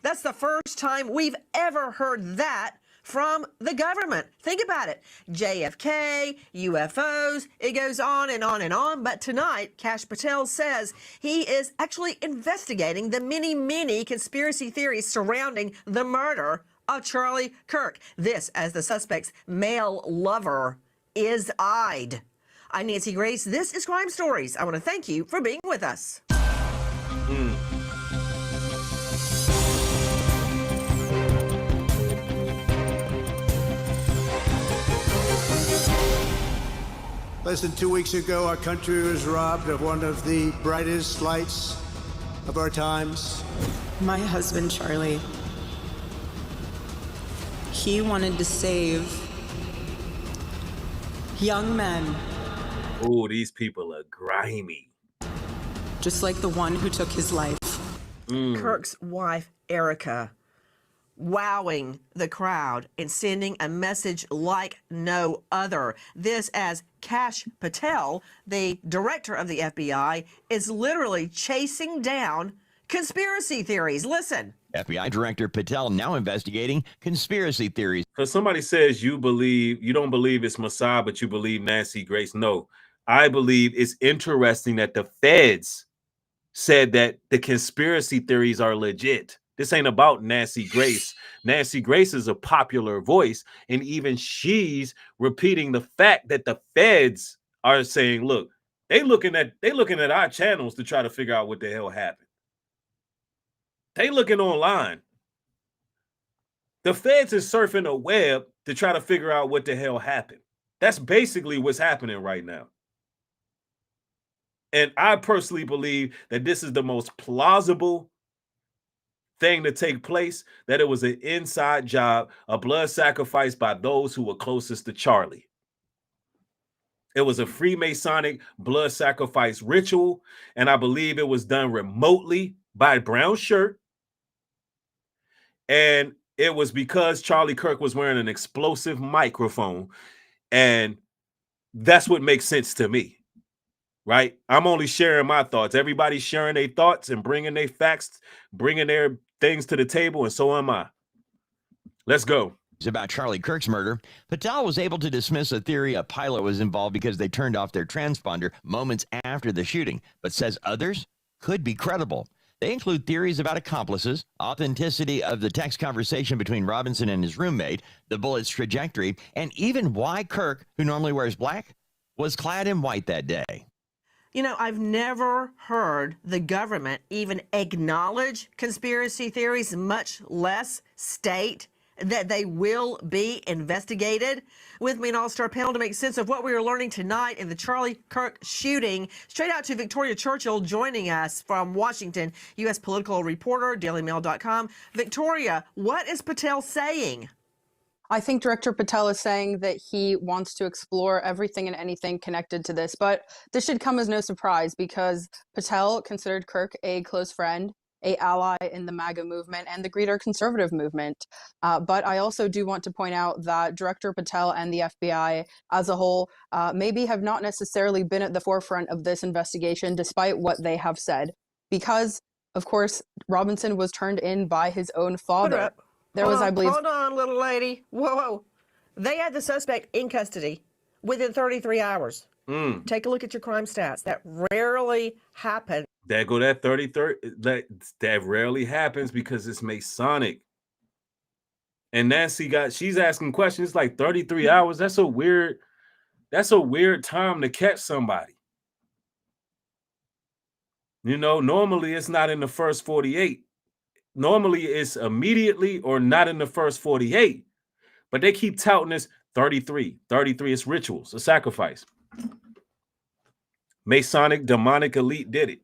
That's the first time we've ever heard that from the government. Think about it. JFK, UFOs, it goes on and on and on. But tonight, Kash Patel says he is actually investigating the many conspiracy theories surrounding the murder of Charlie Kirk. This as the suspect's male lover is eyed. I'm Nancy Grace. This is Crime Stories. I want to thank you for being with us. Less than 2 weeks ago, our country was robbed of one of the brightest lights of our times. My husband, Charlie, he wanted to save young men. Oh, these people are grimy. Just like the one who took his life. Kirk's wife, Erica, wowing the crowd and sending a message like no other. This as Kash Patel, the director of the FBI, is literally chasing down conspiracy theories. Listen. FBI Director Patel now investigating conspiracy theories. So somebody says you don't believe it's Mossad, but you believe Nancy Grace. No, I believe it's interesting that the feds said that the conspiracy theories are legit. This ain't about Nancy Grace. Nancy Grace is a popular voice, and even she's repeating the fact that the feds are saying, look, they looking at our channels to try to figure out what the hell happened. They looking online. The feds is surfing a web to try to figure out what the hell happened. That's basically what's happening right now. And I personally believe that this is the most plausible thing to take place, that it was an inside job, a blood sacrifice by those who were closest to Charlie. It was a Freemasonic blood sacrifice ritual, and I believe it was done remotely by Brown Shirt. And it was because Charlie Kirk was wearing an explosive microphone, and that's what makes sense to me. Right? I'm only sharing my thoughts. Everybody's sharing their thoughts and bringing their facts, bringing their things to the table, and so am I. Let's go. About Charlie Kirk's murder, Patel was able to dismiss a theory a pilot was involved because they turned off their transponder moments after the shooting, but says others could be credible. They include theories about accomplices, authenticity of the text conversation between Robinson and his roommate, the bullet's trajectory, and even why Kirk, who normally wears black, was clad in white that day. You know, I've never heard the government even acknowledge conspiracy theories, much less state that they will be investigated. With me, an all-star panel to make sense of what we are learning tonight in the Charlie Kirk shooting. Straight out to Victoria Churchill joining us from Washington, U.S. political reporter, dailymail.com. Victoria, what is Patel saying? I think Director Patel is saying that he wants to explore everything and anything connected to this, but this should come as no surprise because Patel considered Kirk a close friend. a ally in the MAGA movement and the greater conservative movement. But I also do want to point out that Director Patel and the FBI as a whole maybe have not necessarily been at the forefront of this investigation, despite what they have said, because, of course, Robinson was turned in by his own father. There was, I believe... Hold on, little lady. Whoa. They had the suspect in custody within 33 hours. Take a look at your crime stats. That rarely happens. That go that 33. That rarely happens because it's Masonic. And Nancy she's asking questions. It's like 33 hours. That's a weird time to catch somebody. You know, normally it's not in the first 48. Normally it's immediately or not in the first 48. But they keep touting this 33. 33 is rituals, a sacrifice. Masonic demonic elite did it.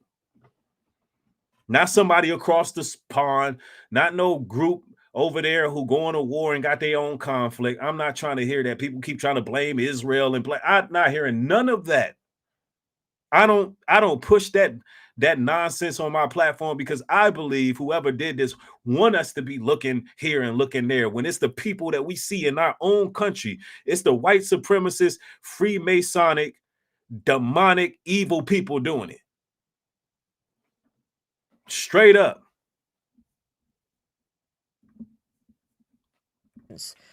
Not somebody across the pond, not no group over there who going to war and got their own conflict. I'm not trying to hear that. People keep trying to blame Israel and I'm not hearing none of that. I don't push that nonsense on my platform because I believe whoever did this want us to be looking here and looking there. When it's the people that we see in our own country, it's the white supremacist, Freemasonic, demonic, evil people doing it. Straight up.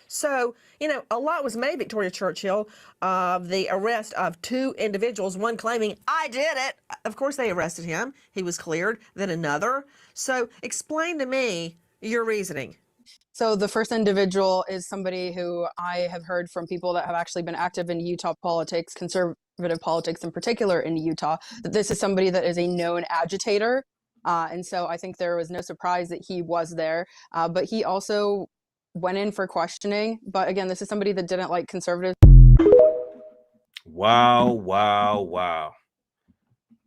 So, you know, a lot was made, Victoria Churchill, of the arrest of two individuals, one claiming, I did it. Of course, they arrested him. He was cleared. Then another. So explain to me your reasoning. So the first individual is somebody who I have heard from people that have actually been active in Utah politics, conservative politics in particular in Utah, that this is somebody that is a known agitator. And so I think there was no surprise that he was there. But he also went in for questioning. But again, this is somebody that didn't like conservatives. Wow.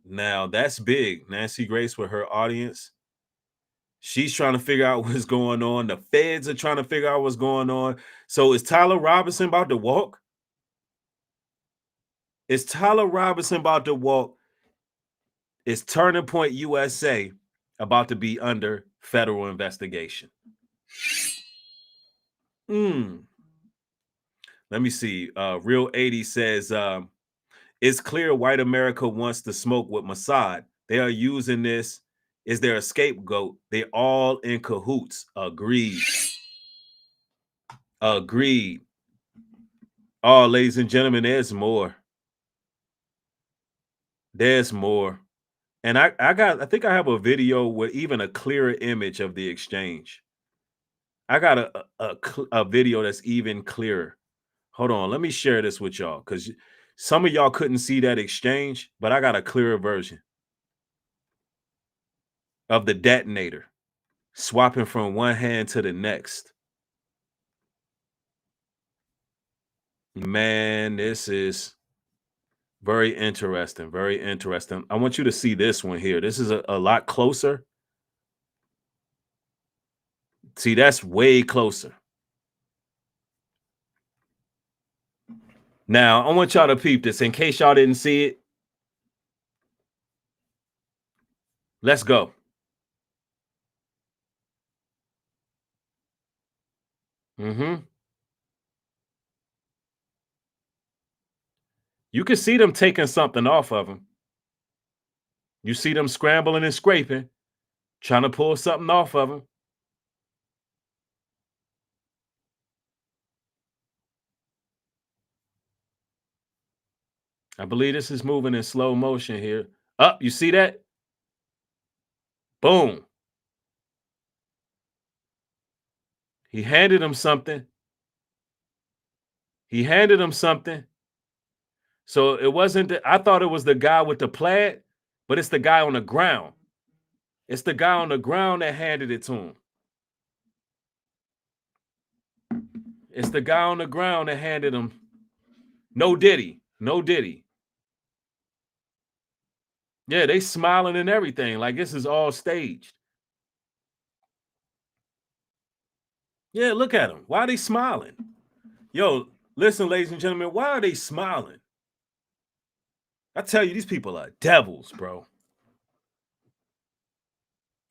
Now that's big. Nancy Grace with her audience. She's trying to figure out what's going on. The feds are trying to figure out what's going on. So is Tyler Robinson about to walk? Is Tyler Robinson about to walk? Is Turning Point USA about to be under federal investigation? Let me see. Real 80 says, it's clear white America wants to smoke with Mossad. They are using this. Is there a scapegoat? They all in cahoots. Agreed. Oh, ladies and gentlemen, there's more. There's more. And I think I have a video with even a clearer image of the exchange. I got a video that's even clearer. Hold on, let me share this with y'all because some of y'all couldn't see that exchange, but I got a clearer version of the detonator swapping from one hand to the next. Man, this is very interesting. Very interesting. I want you to see this one here. This is a lot closer. See, that's way closer. Now, I want y'all to peep this in case y'all didn't see it. Let's go. You can see them taking something off of him. You see them scrambling and scraping, trying to pull something off of him. I believe this is moving in slow motion here. Up, you see that? Boom. He handed him something. So it wasn't, I thought it was the guy with the plaid, but it's the guy on the ground. It's the guy on the ground that handed it to him. It's the guy on the ground that handed him. No Diddy. Yeah, they smiling and everything. Like this is all staged. Yeah, look at them. Why are they smiling? Yo, listen, ladies and gentlemen, why are they smiling? I tell you, these people are devils, bro.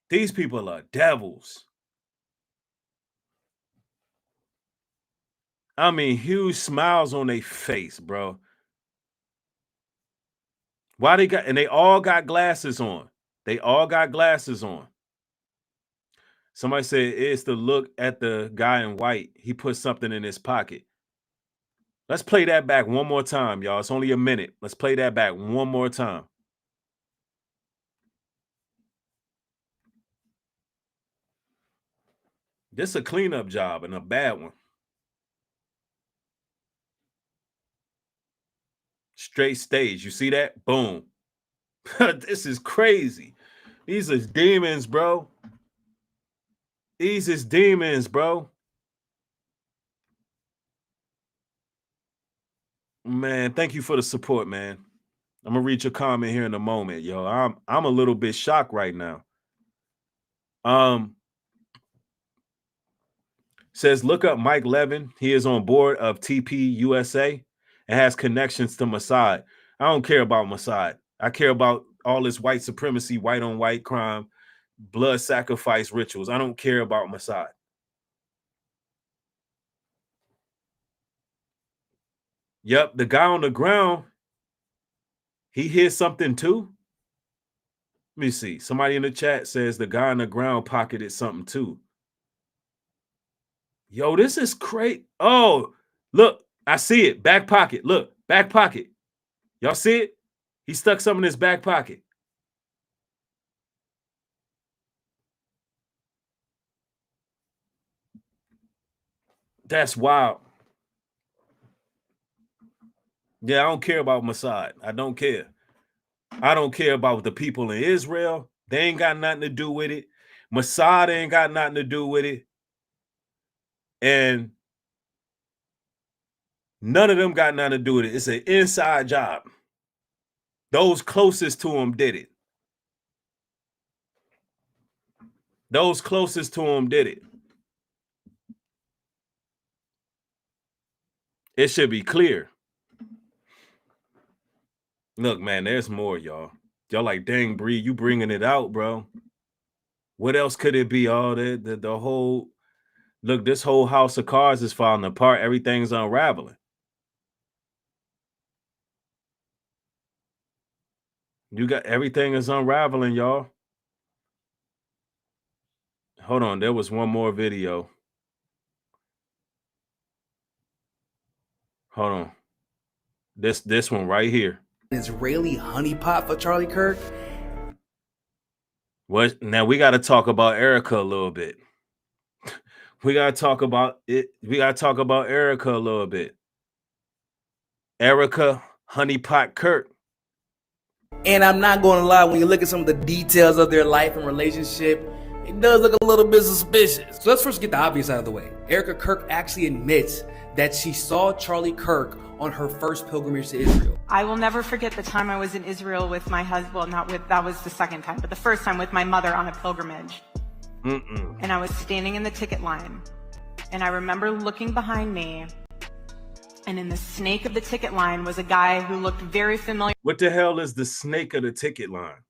These people are devils. I mean, huge smiles on their face, bro. Why they got, and they all got glasses on. They all got glasses on. Somebody said it's the look at the guy in white. He put something in his pocket. Let's play that back one more time, y'all. It's only a minute. Let's play that back one more time. This is a cleanup job and a bad one. Straight stage. You see that? Boom. This is crazy. These are demons, bro. These is demons, bro. Man, thank you for the support, man. I'm gonna read your comment here in a moment, yo. I'm a little bit shocked right now. Says look up Mike Levin. He is on board of TP USA and has connections to Mossad. I don't care about Mossad. I care about all this white supremacy, white on white crime, blood sacrifice rituals. I don't care about Mossad. Yep, the guy on the ground, he hears something too. Let me see. Somebody in the chat says the guy on the ground pocketed something too. Yo, this is crazy. Oh, look, I see it. Back pocket. Look, back pocket. Y'all see it? He stuck something in his back pocket. That's wild. Yeah, I don't care about Mossad. I don't care. I don't care about the people in Israel. They ain't got nothing to do with it. Mossad ain't got nothing to do with it. And none of them got nothing to do with it. It's an inside job. Those closest to him did it. Those closest to him did it. It should be clear. Look, man, there's more, y'all. Y'all like, dang, Bree, you bringing it out, bro. What else could it be? All the whole, look, this whole house of cards is falling apart. Everything's unraveling. You got everything is unraveling, y'all. Hold on, there was one more video. Hold on. This one right here. Israeli honeypot for Charlie Kirk. What now? We got to talk about Erica a little bit. We got to talk about it. We got to talk about Erica a little bit. Erica honeypot Kirk. And I'm not going to lie, when you look at some of the details of their life and relationship, it does look a little bit suspicious. So let's first get the obvious out of the way. Erica Kirk actually admits that she saw Charlie Kirk on her first pilgrimage to Israel. I will never forget the time I was in Israel with my husband. Well, not with, that was the second time, but the first time with my mother on a pilgrimage. And I was standing in the ticket line. And I remember looking behind me, and in the snake of the ticket line was a guy who looked very familiar. What the hell is the snake of the ticket line?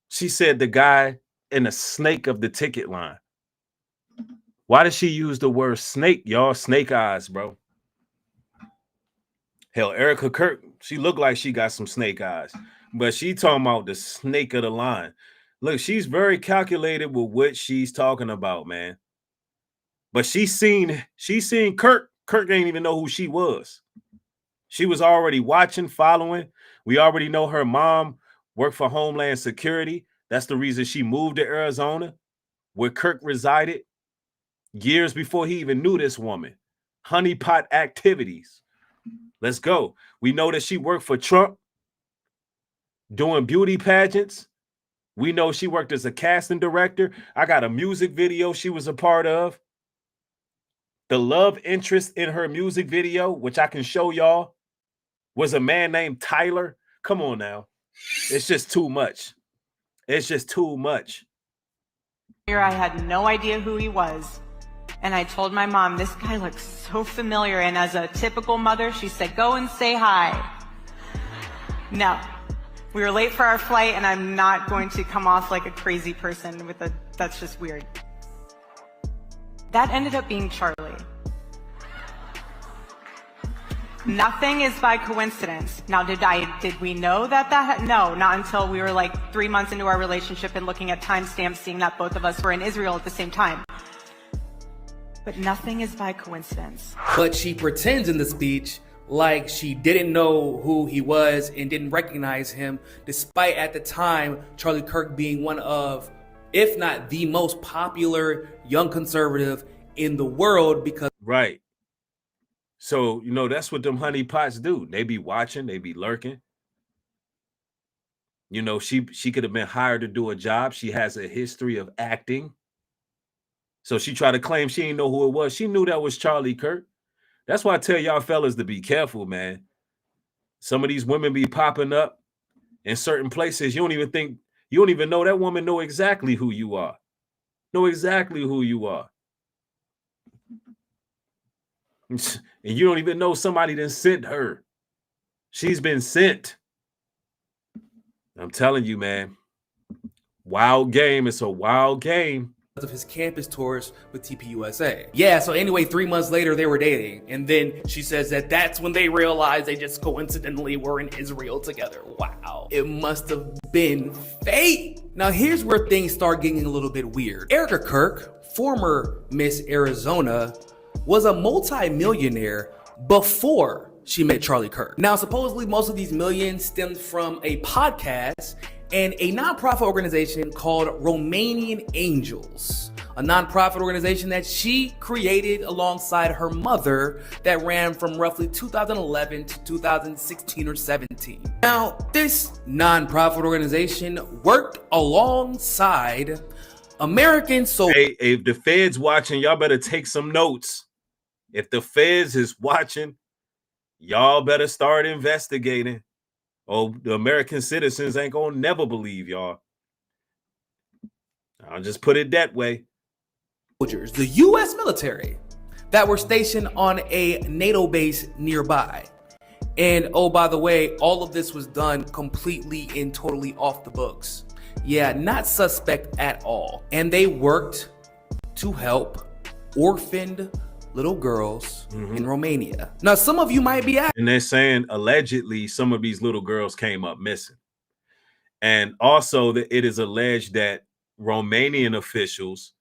She said the guy in the snake of the ticket line. Why did she use the word snake, y'all? Snake eyes, bro. Hell, Erica Kirk, she looked like she got some snake eyes, but she talking about the snake of the line. Look, she's very calculated with what she's talking about, man. But she's seen Kirk. Kirk ain't even know who she was. She was already watching, following. We already know her mom worked for Homeland Security. That's the reason she moved to Arizona, where Kirk resided years before he even knew this woman. Honeypot activities. Let's go. We know that she worked for Trump doing beauty pageants. We know she worked as a casting director. I got a music video she was a part of. The love interest in her music video, which I can show y'all, was a man named Tyler. Come on now. It's just too much. It's just too much. I had no idea who he was. And I told my mom, this guy looks so familiar. And as a typical mother, she said, go and say hi. No, We were late for our flight, and I'm not going to come off like a crazy person with a, that's just weird. That ended up being Charlie. Nothing is by coincidence. Now, did we know that no, not until we were like 3 months into our relationship and looking at timestamps, seeing that both of us were in Israel at the same time. But nothing is by coincidence. But she pretends in the speech like she didn't know who he was and didn't recognize him, despite at the time Charlie Kirk being one of, if not the most popular young conservative in the world. Because right. So, you know, that's what them honeypots do. They be watching, they be lurking. You know, she could have been hired to do a job. She has a history of acting. So she tried to claim she didn't know who it was. She knew that was Charlie Kirk. That's why I tell y'all fellas to be careful, man. Some of these women be popping up in certain places. You don't even know that woman know exactly who you are. Know exactly who you are. And you don't even know somebody done sent her. She's been sent. I'm telling you, man. Wild game. It's a wild game. Of his campus tours with TPUSA. Yeah, so anyway, 3 months later, they were dating. And then she says that that's when they realized they just coincidentally were in Israel together. Wow. It must have been fate. Now, here's where things start getting a little bit weird. Erica Kirk, former Miss Arizona, was a multi-millionaire before she met Charlie Kirk. Now, supposedly most of these millions stemmed from a podcast and a nonprofit organization called Romanian Angels, a nonprofit organization that she created alongside her mother that ran from roughly 2011 to 2016 or 17. Now, this nonprofit organization worked alongside American soldiers. Hey, if the Feds watching, y'all better take some notes. If the Feds is watching, y'all better start investigating. Oh, the American citizens ain't gonna never believe y'all. I'll just put it that way. The U.S. military that were stationed on a NATO base nearby. And oh, by the way, all of this was done completely and totally off the books. Yeah, not suspect at all. And they worked to help orphaned little girls in Romania. Now, some of you might be asking. And they're saying allegedly some of these little girls came up missing. And also that it is alleged that Romanian officials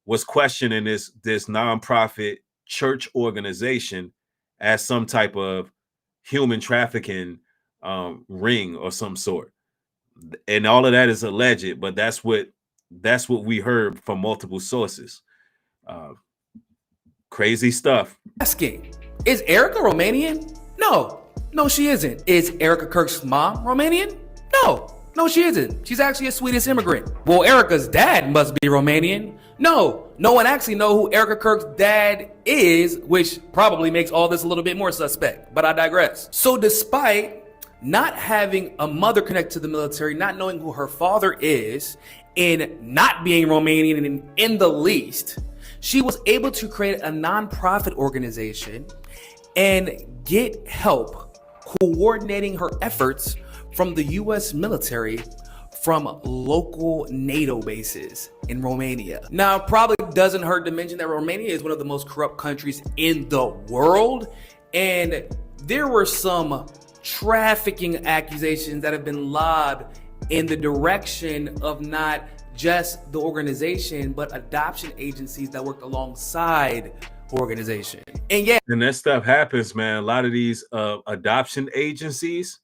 was questioning this nonprofit church organization as some type of human trafficking ring or some sort. And all of that is alleged, but that's what we heard from multiple sources. Crazy stuff. Asking, is Erica Romanian? No, she isn't. Is Erica Kirk's mom Romanian? No, she isn't. She's actually a Swedish immigrant. Well, Erica's dad must be Romanian. No one actually know who Erica Kirk's dad is, which probably makes all this a little bit more suspect, but I digress. So despite not having a mother connected to the military, not knowing who her father is, and not being Romanian in the least, she was able to create a nonprofit organization and get help coordinating her efforts from the U.S. military from local NATO bases in Romania. Now, it probably doesn't hurt to mention that Romania is one of the most corrupt countries in the world, and there were some trafficking accusations that have been lobbed in the direction of not just the organization, but adoption agencies that worked alongside organization. And that stuff happens, man. A lot of these adoption agencies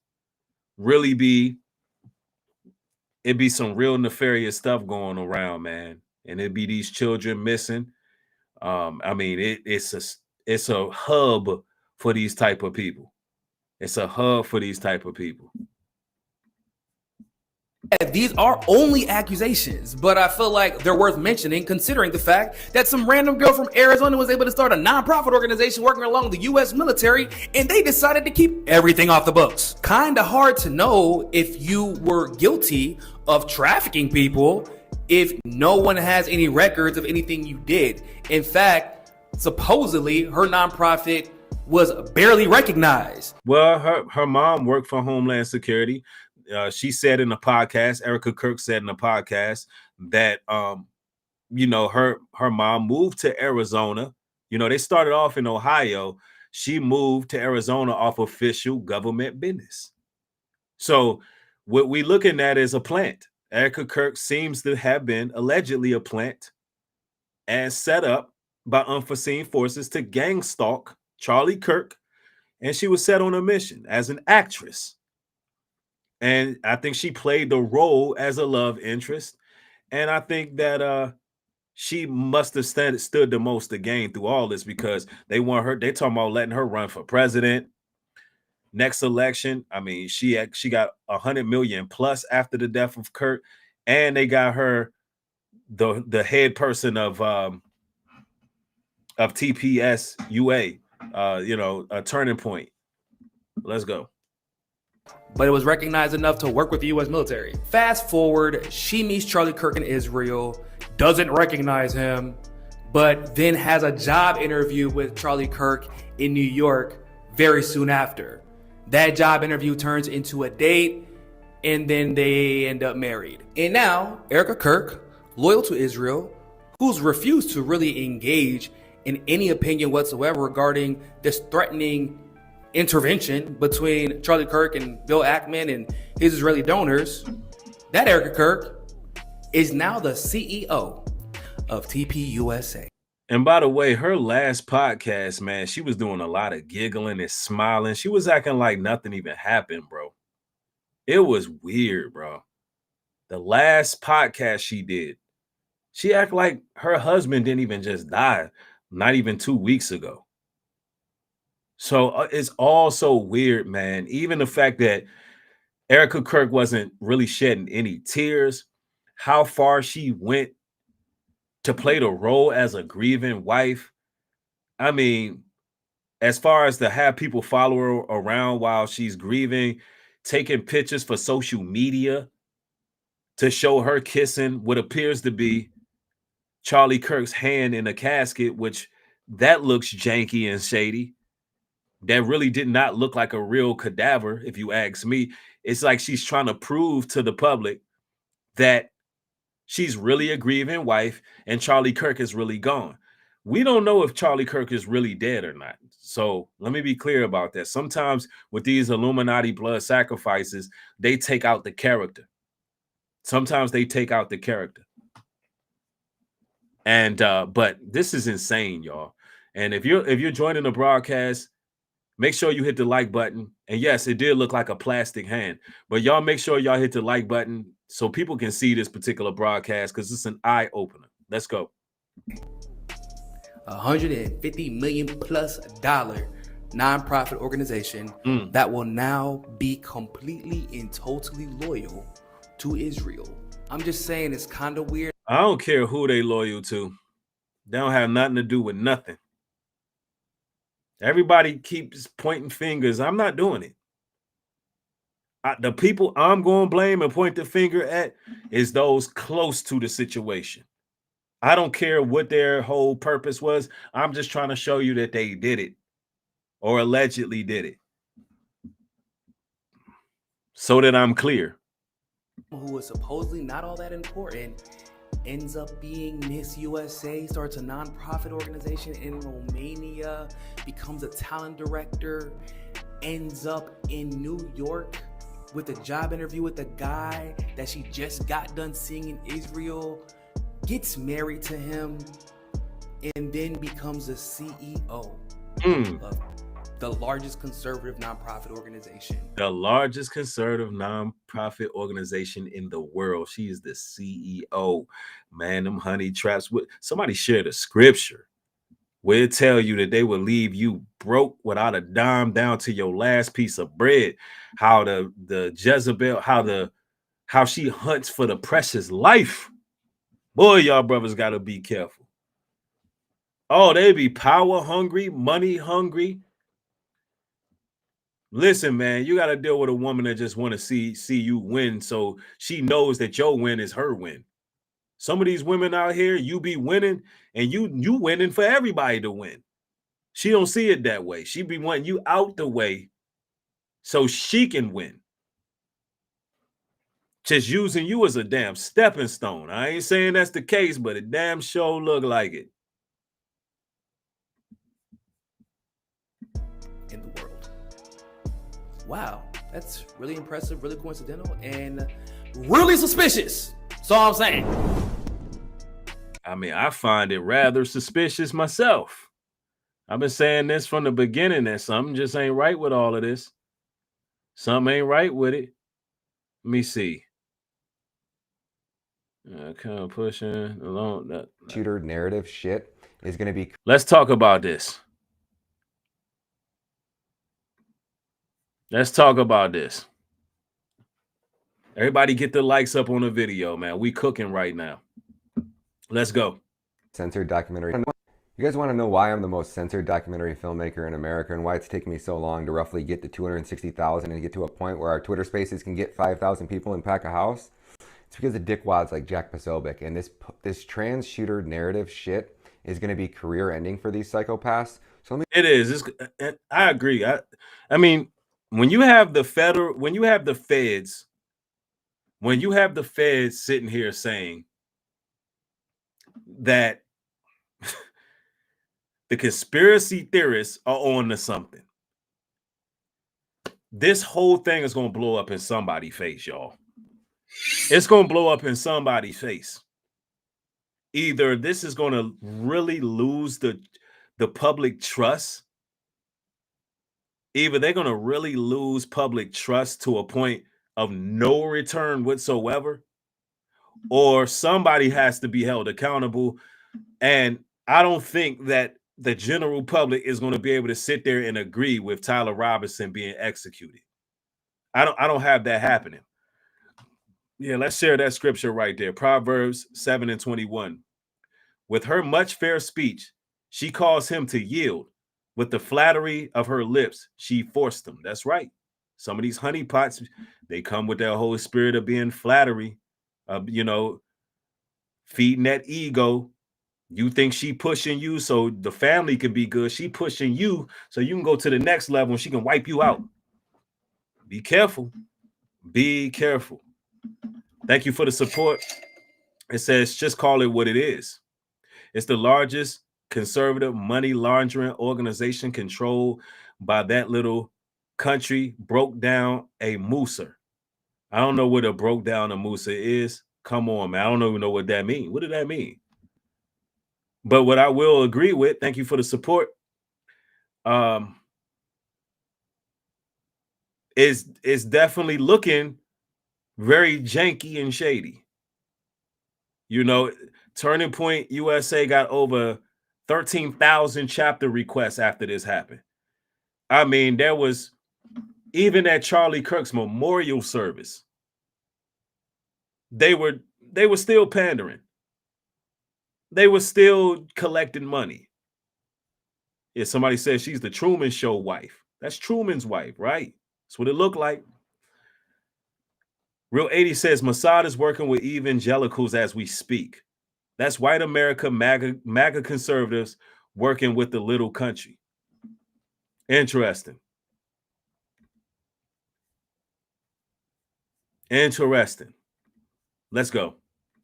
really be some real nefarious stuff going around, man. And it'd be these children missing. I mean, it's a hub for these type of people. It's a hub for these type of people. These are only accusations, but I feel like they're worth mentioning considering the fact that some random girl from Arizona was able to start a nonprofit organization working along the U.S. military, and they decided to keep everything off the books. Kinda hard to know if you were guilty of trafficking people if no one has any records of anything you did. In fact, supposedly her nonprofit was barely recognized. Well, her mom worked for Homeland Security. she said in the podcast, Erica Kirk said in the podcast that her mom moved to Arizona. They started off in Ohio. She moved to Arizona off official government business. So what we looking at is a plant. Erica Kirk seems to have been allegedly a plant and set up by unforeseen forces to gang stalk Charlie Kirk, and she was set on a mission as an actress. And I think she played the role as a love interest, and I think that she must have stood the most to gain through all this, because they want her. They talking about letting her run for president next election. I mean, she got 100 million plus after the death of Kirk, and they got her the head person of TPS UA, a Turning Point. Let's go. But it was recognized enough to work with the U.S. military. Fast forward, she meets Charlie Kirk in Israel, doesn't recognize him, but then has a job interview with Charlie Kirk in New York very soon after. That job interview turns into a date, and then they end up married. And now, Erica Kirk, loyal to Israel, who's refused to really engage in any opinion whatsoever regarding this threatening intervention between Charlie Kirk and Bill Ackman and his Israeli donors, that Erica Kirk is now the CEO of TPUSA. And by the way, her last podcast, man, she was doing a lot of giggling and smiling. She was acting like nothing even happened, bro. It was weird, bro. The last podcast she did, she acted like her husband didn't even just die not even 2 weeks ago. So it's all so weird, man. Even the fact that Erica Kirk wasn't really shedding any tears, how far she went to play the role as a grieving wife. I mean, as far as to have people follow her around while she's grieving, taking pictures for social media to show her kissing what appears to be Charlie Kirk's hand in a casket, which that looks janky and shady. That really did not look like a real cadaver, if you ask me. It's like she's trying to prove to the public that she's really a grieving wife and Charlie Kirk is really gone. We don't know if Charlie Kirk is really dead or not. So let me be clear about that. Sometimes with these Illuminati blood sacrifices, they take out the character. Sometimes they take out the character. And but this is insane, y'all. And if you're joining the broadcast, make sure you hit the like button. And yes, it did look like a plastic hand, but y'all make sure y'all hit the like button so people can see this particular broadcast, because it's an eye opener. Let's go. $150 million plus nonprofit organization that will now be completely and totally loyal to Israel. I'm just saying, it's kind of weird. I don't care who they loyal to. They don't have nothing to do with nothing. Everybody keeps pointing fingers. I'm not doing it. The people I'm going to blame and point the finger at is those close to the situation. I don't care what their whole purpose was. I'm just trying to show you that they did it or allegedly did it, so that I'm clear. Who was supposedly not all that important ends up being Miss USA, starts a nonprofit organization in Romania, becomes a talent director, ends up in New York with a job interview with a guy that she just got done seeing in Israel, gets married to him, and then becomes the CEO of the largest conservative nonprofit organization. The largest conservative nonprofit organization in the world. She is the CEO. Man, them honey traps. Somebody shared a scripture where it tell you that they will leave you broke without a dime down to your last piece of bread. How the Jezebel, how she hunts for the precious life. Boy, y'all brothers got to be careful. Oh, they be power hungry, money hungry. Listen, man, you got to deal with a woman that just want to see you win, so she knows that your win is her win. Some of these women out here, you be winning, and you winning for everybody to win. She don't see it that way. She be wanting you out the way so she can win. just using you as a damn stepping stone. I ain't saying that's the case, but it damn sure look like it. In the world. Wow, that's really impressive, really coincidental, and really suspicious. That's all I'm saying. I mean, I find it rather suspicious myself. I've been saying this from the beginning that something just ain't right with all of this. Something ain't right with it. Let me see. Kind of pushing along. Shooter narrative shit is going to be. Let's talk about this. Let's talk about this. Everybody get the likes up on the video, man. We cooking right now. Let's go. Censored documentary. You guys want to know why I'm the most censored documentary filmmaker in America and why it's taken me so long to roughly get to 260,000 and get to a point where our Twitter spaces can get 5,000 people and pack a house? It's because of dickwads like Jack Posobiec, and this trans shooter narrative shit is going to be career ending for these psychopaths. So it is. I agree. I mean, when you have the feds sitting here saying that the conspiracy theorists are on to something, this whole thing is going to blow up in somebody's face, y'all. It's going to blow up in somebody's face. Either this is going to really lose the public trust. Either they're going to really lose public trust to a point of no return whatsoever, or somebody has to be held accountable. And I don't think that the general public is going to be able to sit there and agree with Tyler Robinson being executed. I don't have that happening. Yeah, let's share that scripture right there. Proverbs 7:21. With her much fair speech, she caused him to yield. With the flattery of her lips, she forced him. That's right. Some of these honeypots, they come with that whole spirit of being flattery, feeding that ego. You think she pushing you so the family can be good. She pushing you so you can go to the next level and she can wipe you out. Be careful. Be careful. Thank you for the support. It says, just call it what it is. It's the largest conservative money laundering organization controlled by that little country broke down a mooser. I don't know what a broke down a mooser is. Come on, man. I don't even know what that means. What did that mean? But what I will agree with, thank you for the support, is definitely looking very janky and shady. Turning Point USA got over 13,000 chapter requests after this happened. I mean, there was even at Charlie Kirk's memorial service, they were still pandering. They were still collecting money. Yeah, somebody says she's the Truman Show wife. That's Truman's wife, right? That's what it looked like. Real 80 says Mossad is working with evangelicals as we speak. That's white America, MAGA conservatives working with the little country. Interesting. Interesting. Let's go.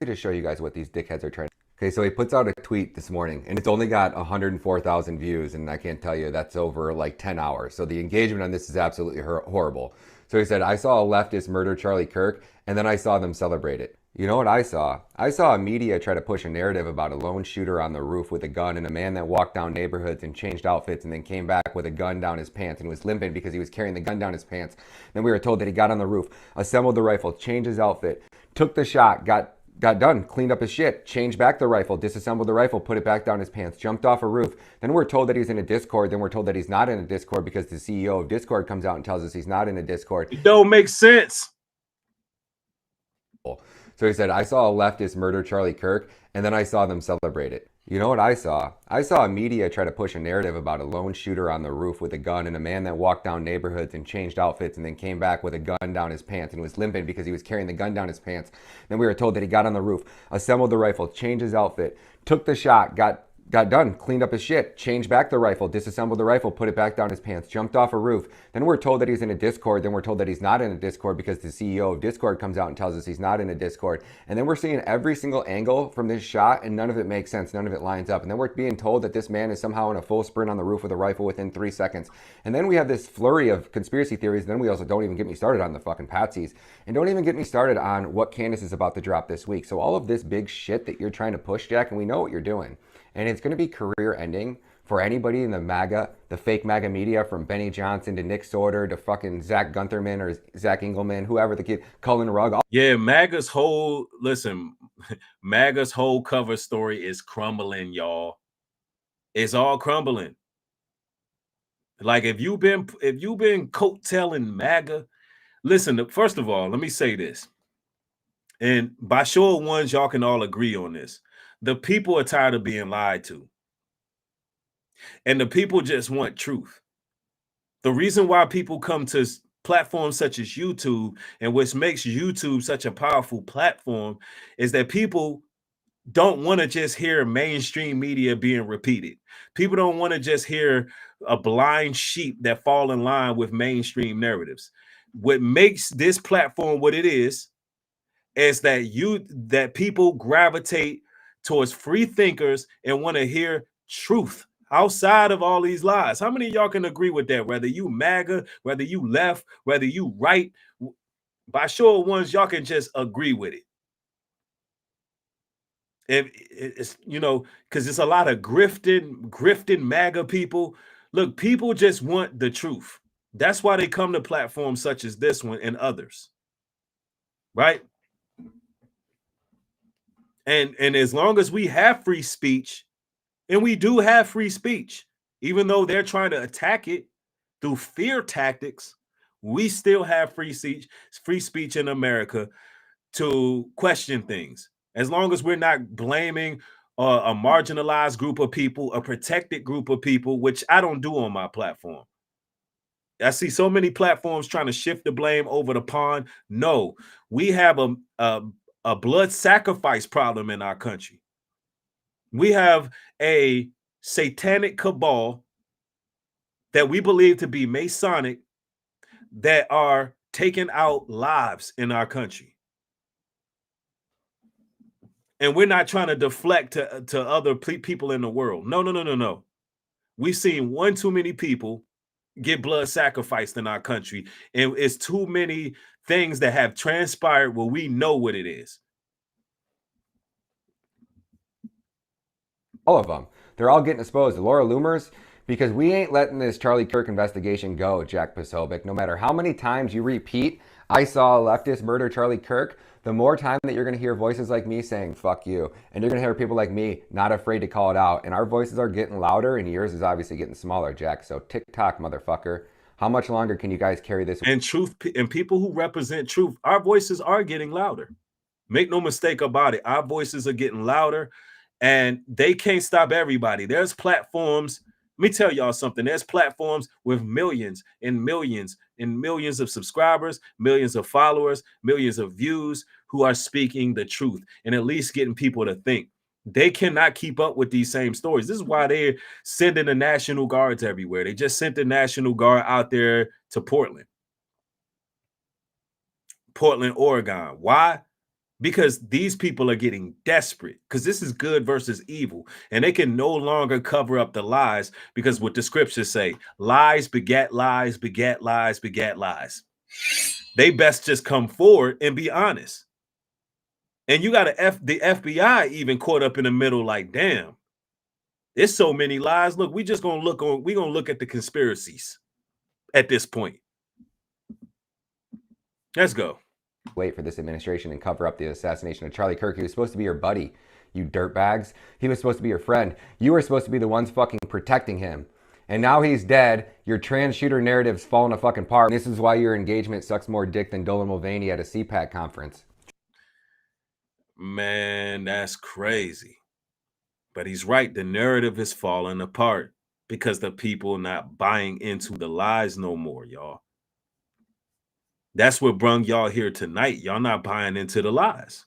To show you guys what these dickheads are trying to. Okay, so he puts out a tweet this morning, and it's only got 104,000 views, and I can't tell you, that's over like 10 hours. So the engagement on this is absolutely horrible. So he said, I saw a leftist murder Charlie Kirk, and then I saw them celebrate it. You know what I saw? I saw a media try to push a narrative about a lone shooter on the roof with a gun and a man that walked down neighborhoods and changed outfits and then came back with a gun down his pants and was limping because he was carrying the gun down his pants. Then we were told that he got on the roof, assembled the rifle, changed his outfit, took the shot, got done, cleaned up his shit, changed back the rifle, disassembled the rifle, put it back down his pants, jumped off a roof. Then we're told that he's in a Discord. Then we're told that he's not in a Discord because the CEO of Discord comes out and tells us he's not in a Discord. It don't make sense. So he said, I saw a leftist murder Charlie Kirk, and then I saw them celebrate it. You know what I saw? I saw a media try to push a narrative about a lone shooter on the roof with a gun and a man that walked down neighborhoods and changed outfits and then came back with a gun down his pants and was limping because he was carrying the gun down his pants. Then we were told that he got on the roof, assembled the rifle, changed his outfit, took the shot, got got done, cleaned up his shit, changed back the rifle, disassembled the rifle, put it back down his pants, jumped off a roof. Then we're told that he's in a Discord. Then we're told that he's not in a Discord because the CEO of Discord comes out and tells us he's not in a Discord. And then we're seeing every single angle from this shot, and none of it makes sense. None of it lines up. And then we're being told that this man is somehow in a full sprint on the roof with a rifle within 3 seconds. And then we have this flurry of conspiracy theories. Then we also don't even get me started on the fucking patsies. And don't even get me started on what Candace is about to drop this week. So all of this big shit that you're trying to push, Jack, and we know what you're doing. And it's going to be career ending for anybody in the MAGA, the fake MAGA media, from Benny Johnson to Nick Sorter to fucking Zach Guntherman or Zach Engelman, whoever the kid, Cullen Rugg. Yeah, MAGA's whole cover story is crumbling, y'all. It's all crumbling. Like if you've been coattailing MAGA, listen, first of all, let me say this. And by show of ones, y'all can all agree on this. The people are tired of being lied to. And the people just want truth. The reason why people come to platforms such as YouTube, and which makes YouTube such a powerful platform, is that people don't want to just hear mainstream media being repeated. People don't want to just hear a blind sheep that fall in line with mainstream narratives. What makes this platform what it is that people gravitate towards free thinkers and want to hear truth outside of all these lies. How many of y'all can agree with that? Whether you MAGA, whether you left, whether you right, by show of ones, y'all can just agree with it. It's, you know, because it's a lot of grifting MAGA people. Look, people just want the truth. That's why they come to platforms such as this one and others, right? And as long as we have free speech, and we do have free speech, even though they're trying to attack it through fear tactics, we still have free speech in America to question things. As long as we're not blaming a marginalized group of people, a protected group of people, which I don't do on my platform. I see so many platforms trying to shift the blame over the pond. No, we have a blood sacrifice problem in our country. We have a satanic cabal that we believe to be Masonic that are taking out lives in our country. And we're not trying to deflect to other people in the world. No. We've seen one too many people get blood sacrificed in our country. And it's too many things that have transpired where we know what it is. All of them. They're all getting exposed. Laura Loomers, because we ain't letting this Charlie Kirk investigation go, Jack Posobiec. No matter how many times you repeat, I saw a leftist murder Charlie Kirk, the more time that you're going to hear voices like me saying, fuck you. And you're going to hear people like me not afraid to call it out. And our voices are getting louder, and yours is obviously getting smaller, Jack. So TikTok, motherfucker. How much longer can you guys carry this? And truth, and people who represent truth, our voices are getting louder. Make no mistake about it. Our voices are getting louder. And they can't stop everybody. There's platforms. Let me tell y'all something. There's platforms with millions and millions and millions of subscribers, millions of followers, millions of views who are speaking the truth and at least getting people to think. They cannot keep up with these same stories. This is why they're sending the National Guards everywhere. They just sent the National Guard out there to Portland, Oregon. Why? Because these people are getting desperate, because this is good versus evil, and they can no longer cover up the lies, because what the scriptures say, lies beget lies, beget lies, beget lies. They best just come forward and be honest. And you got the FBI even caught up in the middle, like, damn, there's so many lies. Look, we're gonna look at the conspiracies at this point. Let's go. Wait for this administration and cover up the assassination of Charlie Kirk. He was supposed to be your buddy, you dirtbags. He was supposed to be your friend. You were supposed to be the ones fucking protecting him. And now he's dead. Your trans shooter narrative's falling apart. And this is why your engagement sucks more dick than Dolan Mulvaney at a CPAC conference. Man, that's crazy. But he's right. The narrative is falling apart because the people are not buying into the lies no more, y'all. That's what brung y'all here tonight. Y'all not buying into the lies.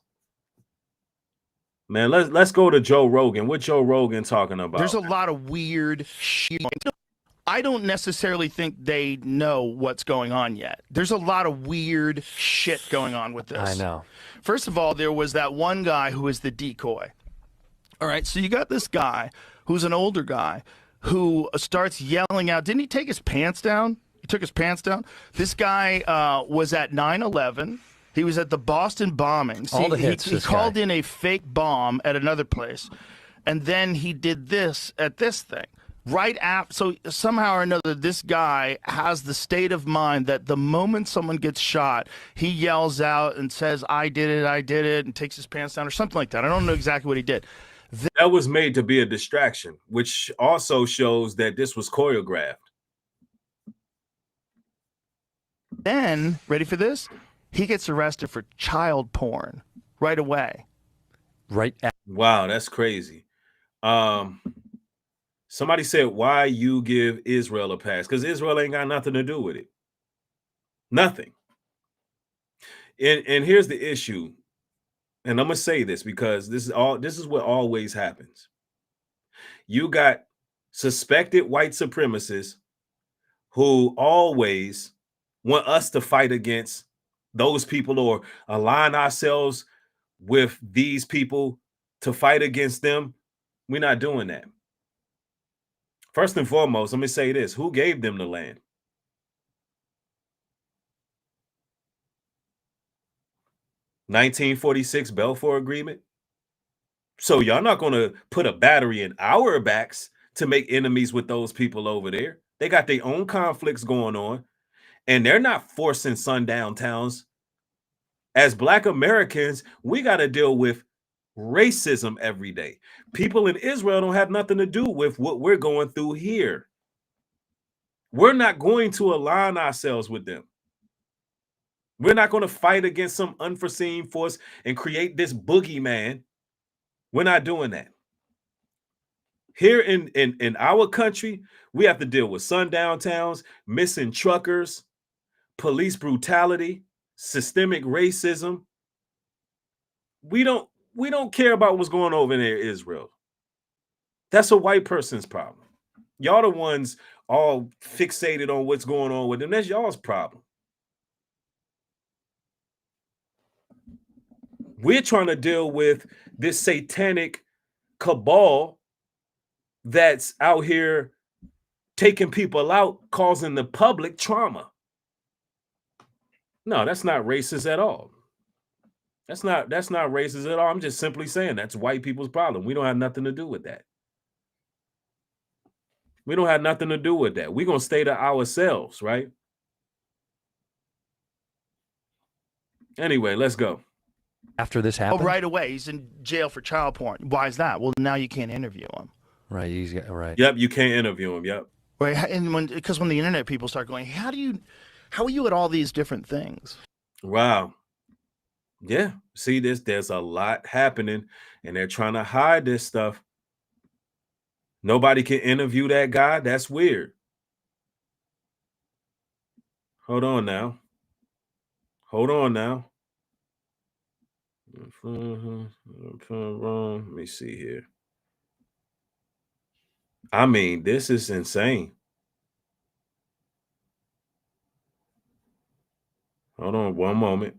Man, let's go to Joe Rogan. What Joe Rogan talking about? There's a lot of weird shit. I don't necessarily think they know what's going on yet. There's a lot of weird shit going on with this. I know. First of all, there was that one guy who was the decoy. All right, so you got this guy who's an older guy who starts yelling out. Didn't he take his pants down? He took his pants down. This guy was at 9/11. He was at the Boston bombings. All the hits. He called in a fake bomb at another place, and then he did this at this thing. Right after, so somehow or another, this guy has the state of mind that the moment someone gets shot, he yells out and says, I did it, and takes his pants down or something like that. I don't know exactly what he did. That was made to be a distraction, which also shows that this was choreographed. Then, ready for this? He gets arrested for child porn right away. Wow, that's crazy. Somebody said, why you give Israel a pass? Because Israel ain't got nothing to do with it. Nothing. And here's the issue. And I'm gonna say this because this is what always happens. You got suspected white supremacists who always want us to fight against those people or align ourselves with these people to fight against them. We're not doing that. First and foremost, let me say this. Who gave them the land? (1946) Balfour Agreement. So y'all not going to put a battery in our backs to make enemies with those people over there. They got their own conflicts going on, and they're not forcing sundown towns. As Black Americans, we got to deal with racism every day. People in Israel don't have nothing to do with what we're going through here. We're not going to align ourselves with them. We're not going to fight against some unforeseen force and create this boogeyman. We're not doing that. Here in our country, we have to deal with sundown towns, missing truckers, police brutality, systemic racism. We don't care about what's going on over there in Israel. That's a white person's problem. Y'all the ones all fixated on what's going on with them. That's y'all's problem. We're trying to deal with this satanic cabal that's out here taking people out, causing the public trauma. No, that's not racist at all. That's not racist at all. I'm just simply saying that's white people's problem. We don't have nothing to do with that. We don't have nothing to do with that. We're going to stay to ourselves, right? Anyway, let's go. After this happened? Oh, right away. He's in jail for child porn. Why is that? Well, now you can't interview him. Right. Right. Yep, you can't interview him. Yep. Right. And because when the internet people start going, how are you at all these different things? Wow. Yeah. See, there's a lot happening, and they're trying to hide this stuff. Nobody can interview that guy. That's weird. Hold on now. Let me see here. I mean, this is insane. Hold on one moment.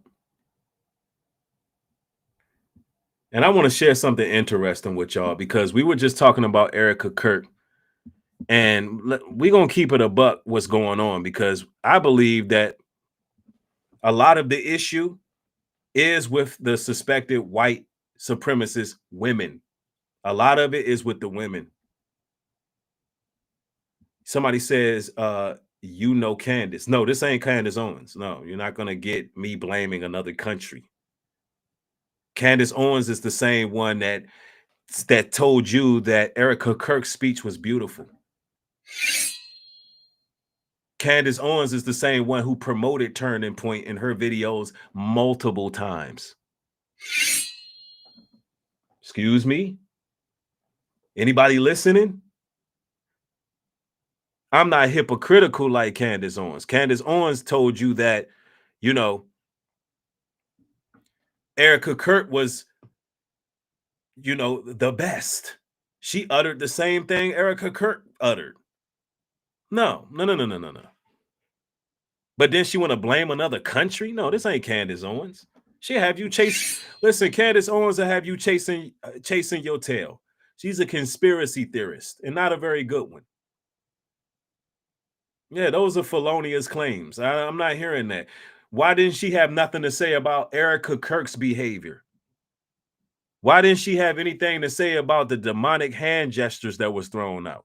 And I want to share something interesting with y'all because we were just talking about Erica Kirk, and we're going to keep it a buck what's going on because I believe that a lot of the issue is with the suspected white supremacist women. A lot of it is with the women. Somebody says, Candace. No, this ain't Candace Owens. No, you're not going to get me blaming another country. Candace Owens is the same one that told you that Erica Kirk's speech was beautiful. Candace Owens is the same one who promoted Turning Point in her videos multiple times. Excuse me? Anybody listening? I'm not hypocritical like Candace Owens. Candace Owens told you that, Erica Kirk was you know, the best. She uttered the same thing Erica Kirk uttered. No. But then she want to blame another country? No, this ain't Candace Owens. She have you chase. Listen, Candace Owens will have you chasing your tail. She's a conspiracy theorist and not a very good one. Yeah, those are felonious claims. I'm not hearing that. Why didn't she have nothing to say about Erica Kirk's behavior? Why didn't she have anything to say about the demonic hand gestures that was thrown out?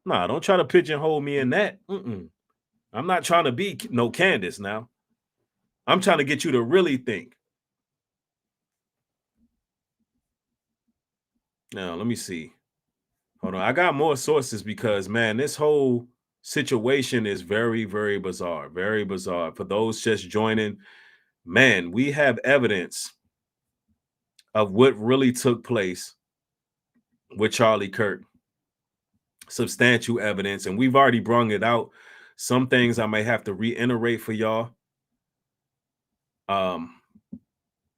Nah, don't try to pigeonhole me in that. I'm not trying to be no Candace now. I'm trying to get you to really think. Now, let me see. Hold on. I got more sources because, man, this whole situation is very, very bizarre. Very bizarre. For those just joining, man, we have evidence of what really took place with Charlie Kirk. Substantial evidence, and we've already brung it out. Some things I may have to reiterate for y'all.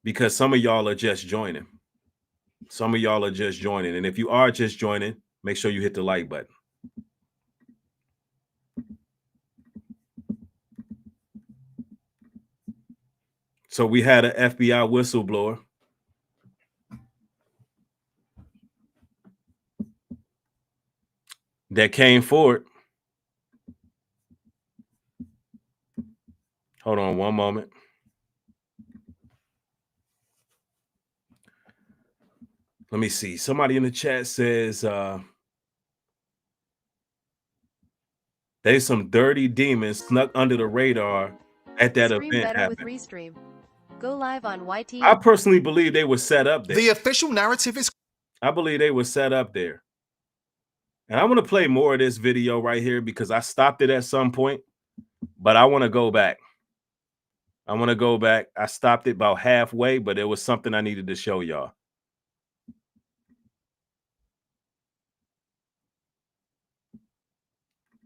Because some of y'all are just joining. Some of y'all are just joining. And if you are just joining, make sure you hit the like button. So we had an FBI whistleblower that came forward. Hold on one moment. Let me see. Somebody in the chat says there's some dirty demons snuck under the radar at that Stream event better with happened. Restream. Go live on YT. I personally believe they were set up there. The official narrative is... I believe they were set up there. And I want to play more of this video right here because I stopped it at some point, but I want to go back. I stopped it about halfway, but there was something I needed to show y'all.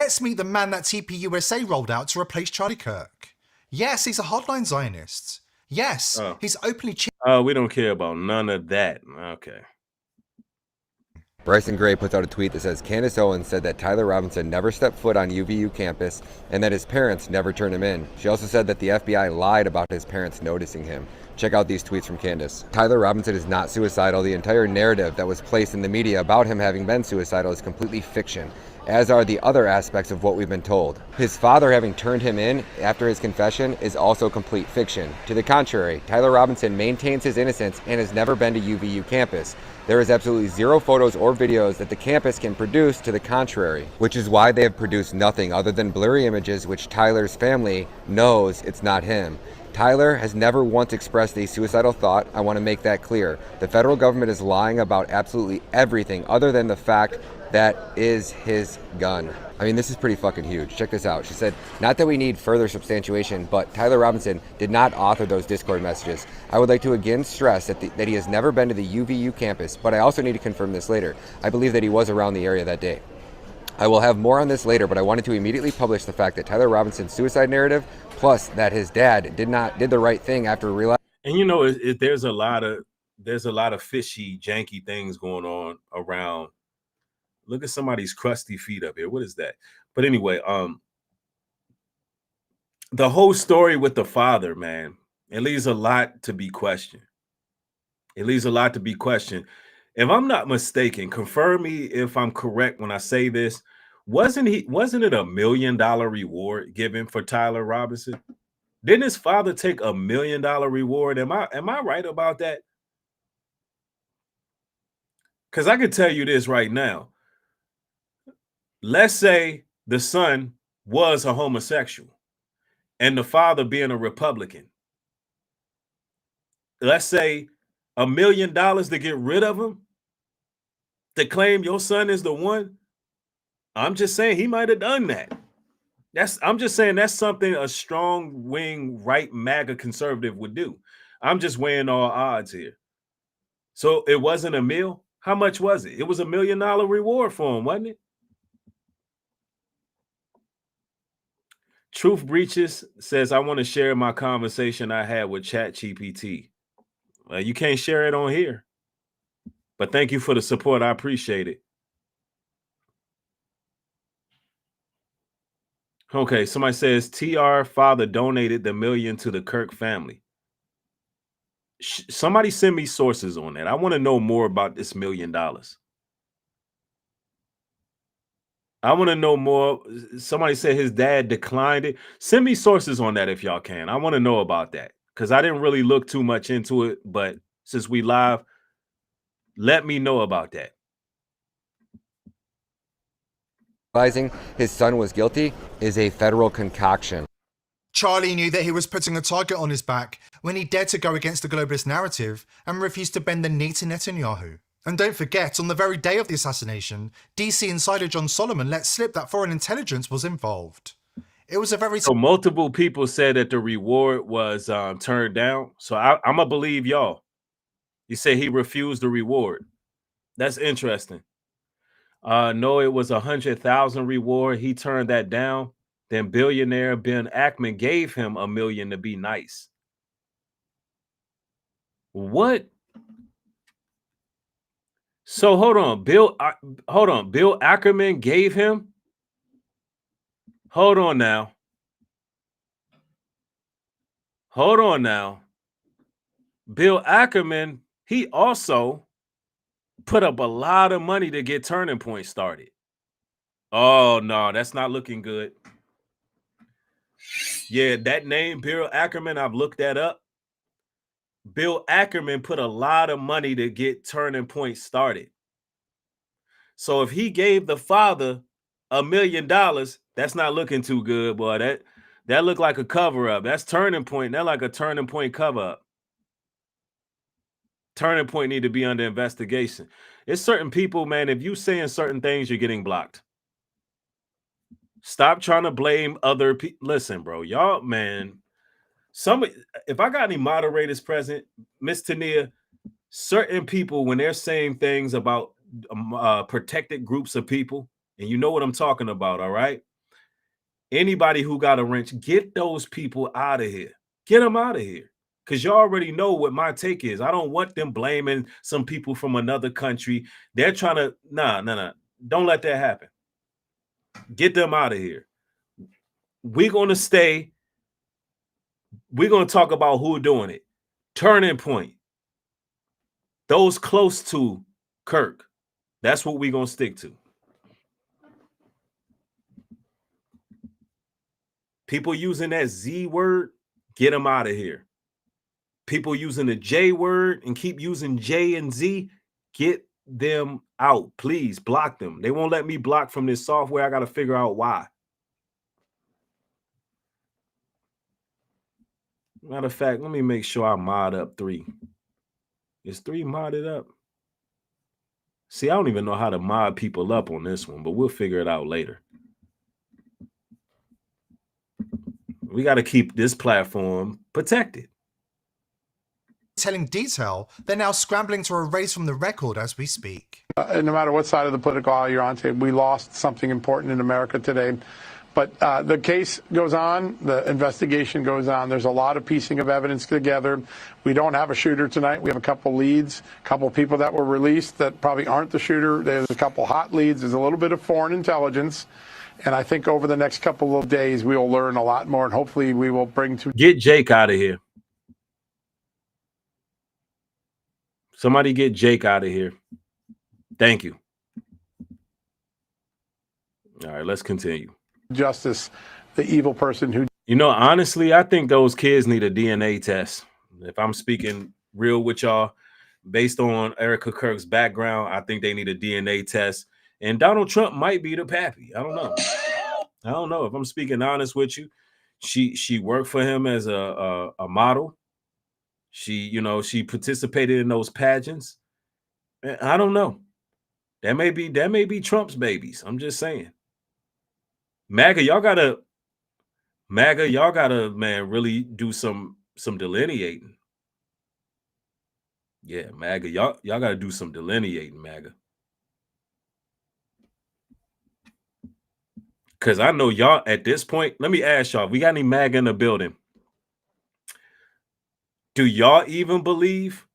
Let's meet the man that TPUSA rolled out to replace Charlie Kirk. Yes, he's a hardline Zionist. Yes, he's openly... We don't care about none of that. Okay. Bryson Gray puts out a tweet that says Candace Owens said that Tyler Robinson never stepped foot on UVU campus and that his parents never turned him in. She also said that the FBI lied about his parents noticing him. Check out these tweets from Candace. Tyler Robinson is not suicidal. The entire narrative that was placed in the media about him having been suicidal is completely fiction, as are the other aspects of what we've been told. His father having turned him in after his confession is also complete fiction. To the contrary, Tyler Robinson maintains his innocence and has never been to UVU campus. There is absolutely zero photos or videos that the campus can produce to the contrary, which is why they have produced nothing other than blurry images which Tyler's family knows it's not him. Tyler has never once expressed a suicidal thought. I want to make that clear. The federal government is lying about absolutely everything other than the fact that is his gun. I mean, this is pretty fucking huge. Check this out. She said, not that we need further substantiation, but Tyler Robinson did not author those Discord messages. I would like to again stress that he has never been to the UVU campus, but I also need to confirm this later. I believe that he was around the area that day. I will have more on this later, but I wanted to immediately publish the fact that Tyler Robinson's suicide narrative, plus that his dad did the right thing after realizing. And you know, there's a lot of fishy, janky things going on around. Look at somebody's crusty feet up here. What is that? But anyway, the whole story with the father, man, it leaves a lot to be questioned. If I'm not mistaken, confirm me if I'm correct when I say this. Wasn't it $1 million reward given for Tyler Robinson? Didn't his father take $1 million reward? Am I right about that? Because I can tell you this right now. Let's say the son was a homosexual and the father being a Republican. Let's say $1 million to get rid of him, to claim your son is the one. I'm just saying he might have done that. I'm just saying that's something a strong wing right MAGA conservative would do. I'm just weighing all odds here. So it wasn't a meal. How much was it? It was $1 million reward for him, wasn't it? Truth Breaches says, I want to share my conversation I had with ChatGPT. You can't share it on here. But thank you for the support. I appreciate it. Okay, somebody says TR father donated the $1 million to the Kirk family. Somebody send me sources on that. I want to know more about this $1 million. I want to know more. Somebody said his dad declined it. Send me sources on that if y'all can. I want to know about that because I didn't really look too much into it. But since we live, let me know about that. Realizing his son was guilty is a federal concoction. Charlie knew that he was putting a target on his back when he dared to go against the globalist narrative and refused to bend the knee to Netanyahu. And don't forget, on the very day of the assassination, DC insider John Solomon let slip that foreign intelligence was involved. It was a very... So multiple people said that the reward was turned down. So I'm going to believe y'all. You say he refused the reward. That's interesting. No, it was 100,000 reward. He turned that down. Then billionaire Ben Ackman gave him $1 million to be nice. What? So hold on, Bill Ackerman gave him. Hold on now. Bill Ackerman, he also put up a lot of money to get Turning Point started. Oh no, that's not looking good. Yeah, that name, Bill Ackerman, I've looked that up. Bill Ackerman put a lot of money to get Turning Point started. So if he gave the father $1 million, that's not looking too good, boy. That looked like a cover-up. That's Turning Point. That's like a Turning Point cover-up. Turning Point need to be under investigation. It's certain people, man, if you saying certain things, you're getting blocked. Stop trying to blame other people. Listen, bro, y'all, man. If I got any moderators present, Miss Tania, certain people, when they're saying things about protected groups of people, and you know what I'm talking about, all right? Anybody who got a wrench, get those people out of here. Get them out of here. Because you already know what my take is. I don't want them blaming some people from another country. They're trying to, nah. Don't let that happen. Get them out of here. We're going to talk about who doing it. Turning Point. Those close to Kirk. That's what we're going to stick to. People using that Z word, get them out of here. People using the J word and keep using J and Z, get them out. Please block them. They won't let me block from this software. I got to figure out why. Matter of fact, let me make sure I mod up 3. Is 3 modded up? See, I don't even know how to mod people up on this one, but we'll figure it out later. We got to keep this platform protected. Telling detail, they're now scrambling to erase from the record as we speak. No matter what side of the political aisle you're on, we lost something important in America today. But the case goes on. The investigation goes on. There's a lot of piecing of evidence together. We don't have a shooter tonight. We have a couple leads, a couple people that were released that probably aren't the shooter. There's a couple hot leads. There's a little bit of foreign intelligence. And I think over the next couple of days, we will learn a lot more. And hopefully we will bring to... Get Jake out of here. Somebody get Jake out of here. Thank you. All right, let's continue. Justice, the evil person who... You know, honestly, I think those kids need a DNA test. If I'm speaking real with y'all, based on Erica Kirk's background, I think they need a DNA test. And Donald Trump might be the pappy. I don't know. If I'm speaking honest with you. She worked for him as a model. She participated in those pageants. I don't know. That may be Trump's babies. I'm just saying. MAGA, y'all gotta, man, really do some delineating. Yeah, MAGA, y'all gotta do some delineating, MAGA. Because I know y'all at this point, let me ask y'all, we got any MAGA in the building? Do y'all even believe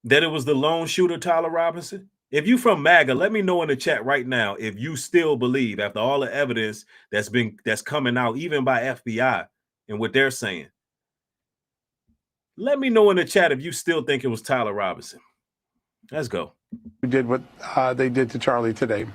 that it was the lone shooter, Tyler Robinson? If you from MAGA, let me know in the chat right now if you still believe, after all the evidence that's coming out, even by FBI and what they're saying. Let me know in the chat if you still think it was Tyler Robinson. Let's go. We did what they did to Charlie today.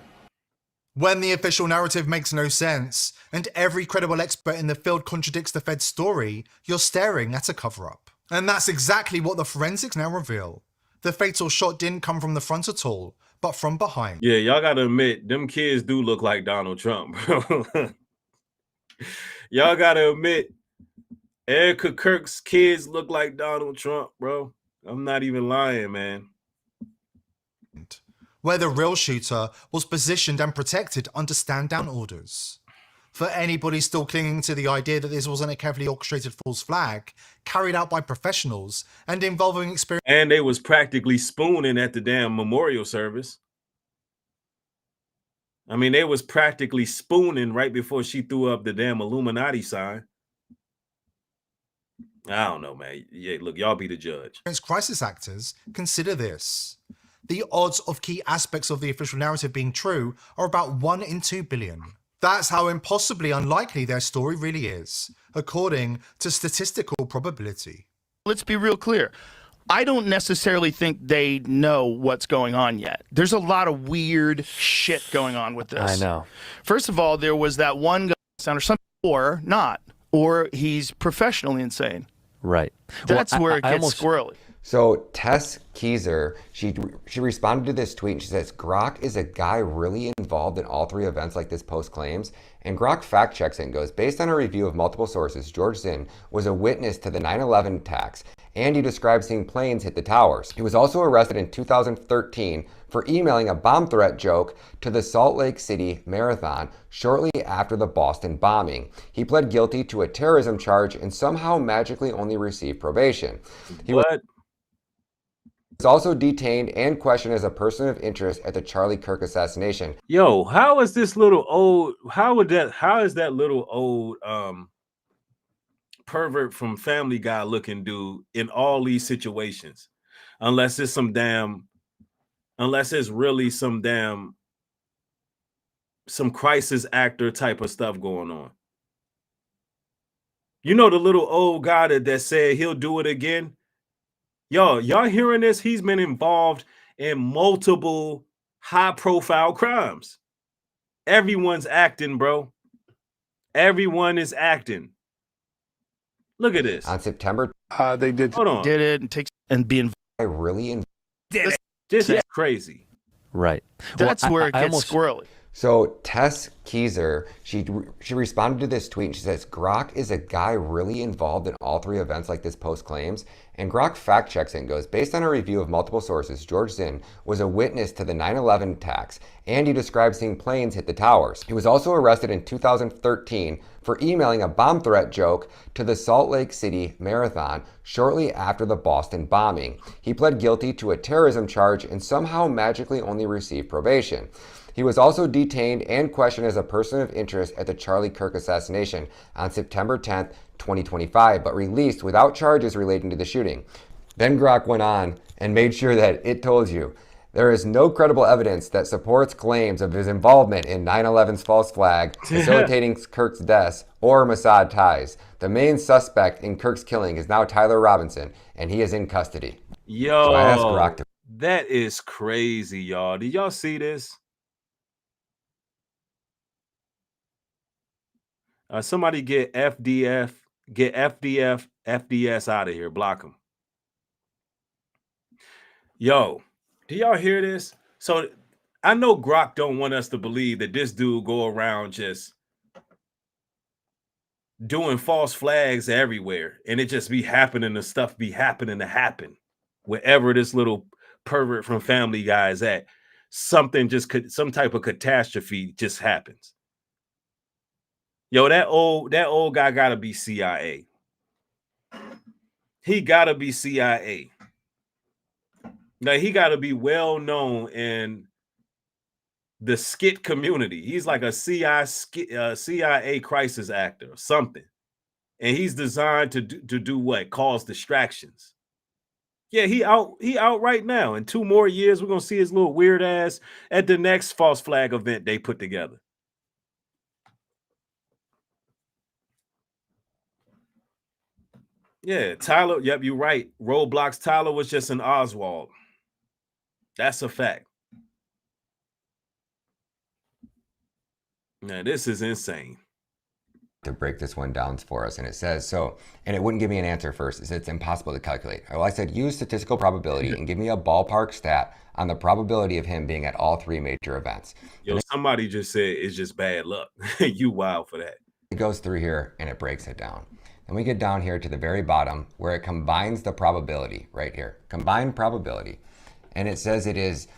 When the official narrative makes no sense and every credible expert in the field contradicts the Fed's story, you're staring at a cover-up. And that's exactly what the forensics now reveal. The fatal shot didn't come from the front at all, but from behind. Yeah, y'all gotta admit, them kids do look like Donald Trump, bro. Y'all gotta admit, Erica Kirk's kids look like Donald Trump, bro. I'm not even lying, man. Where the real shooter was positioned and protected under stand-down orders. For anybody still clinging to the idea that this wasn't a carefully orchestrated false flag, carried out by professionals and involving experience. And they was practically spooning at the damn memorial service. I mean, they was practically spooning right before she threw up the damn Illuminati sign. I don't know, man. Yeah, look, y'all be the judge. Crisis actors, consider this. The odds of key aspects of the official narrative being true are about 1 in 2 billion. That's how impossibly unlikely their story really is, according to statistical probability. Let's be real clear. I don't necessarily think they know what's going on yet. There's a lot of weird shit going on with this. I know. First of all, there was that one guy, or something, or not, or he's professionally insane. Right. That's where it gets squirrely. So Tess Keyser, she responded to this tweet and she says, Grok is a guy really involved in all 3 events like this post claims. And Grok fact checks it and goes, based on a review of multiple sources, George Zinn was a witness to the 9/11 attacks, and he described seeing planes hit the towers. He was also arrested in 2013 for emailing a bomb threat joke to the Salt Lake City Marathon shortly after the Boston bombing. He pled guilty to a terrorism charge and somehow magically only received probation. He was also detained and questioned as a person of interest at the Charlie Kirk assassination. Yo, how is this little old, how is that little old pervert from Family Guy looking dude in all these situations? Unless it's really some crisis actor type of stuff going on. You know, the little old guy that said he'll do it again? Y'all hearing this? He's been involved in multiple high-profile crimes. Everyone's acting, bro. Everyone is acting. Look at this. On September, they did. Hold on. Did it and takes and being really did it. This is crazy. Right. That's where it gets squirrely. So Tess Keyser, she responded to this tweet and she says, Grok is a guy really involved in all 3 events like this post claims. And Grok fact checks it and goes, based on a review of multiple sources, George Zinn was a witness to the 9/11 attacks, and he described seeing planes hit the towers. He was also arrested in 2013 for emailing a bomb threat joke to the Salt Lake City Marathon shortly after the Boston bombing. He pled guilty to a terrorism charge and somehow magically only received probation. He was also detained and questioned as a person of interest at the Charlie Kirk assassination on September 10th, 2025, but released without charges relating to the shooting. Then Grok went on and made sure that it told you there is no credible evidence that supports claims of his involvement in 9/11's false flag, facilitating Kirk's death, or Mossad ties. The main suspect in Kirk's killing is now Tyler Robinson, and he is in custody. Yo, so I asked Grok to that is crazy, y'all. Did y'all see this? Somebody get FDS out of here. Block them. Yo, do y'all hear this? So I know Grok don't want us to believe that this dude go around just doing false flags everywhere, and it just be happening to stuff be happening to happen wherever this little pervert from Family Guy is at. Something just could, some type of catastrophe just happens. Yo, that old guy gotta be CIA. He gotta be CIA. Now he gotta be well known in the skit community. He's like a CIA crisis actor or something, and he's designed to do what? Cause distractions. Yeah, he out right now. In 2 more years, we're gonna see his little weird ass at the next false flag event they put together. Yeah, Tyler. Yep, you're right. Roblox Tyler was just an Oswald. That's a fact. Now, this is insane. To break this one down for us, and it says so, and it wouldn't give me an answer first. It said it's impossible to calculate. Well, I said use statistical probability and give me a ballpark stat on the probability of him being at all 3 major events. Yo, somebody just said it's just bad luck. You wild for that. It goes through here and it breaks it down. Then we get down here to the very bottom where it combines the probability right here, combined probability, and it says it is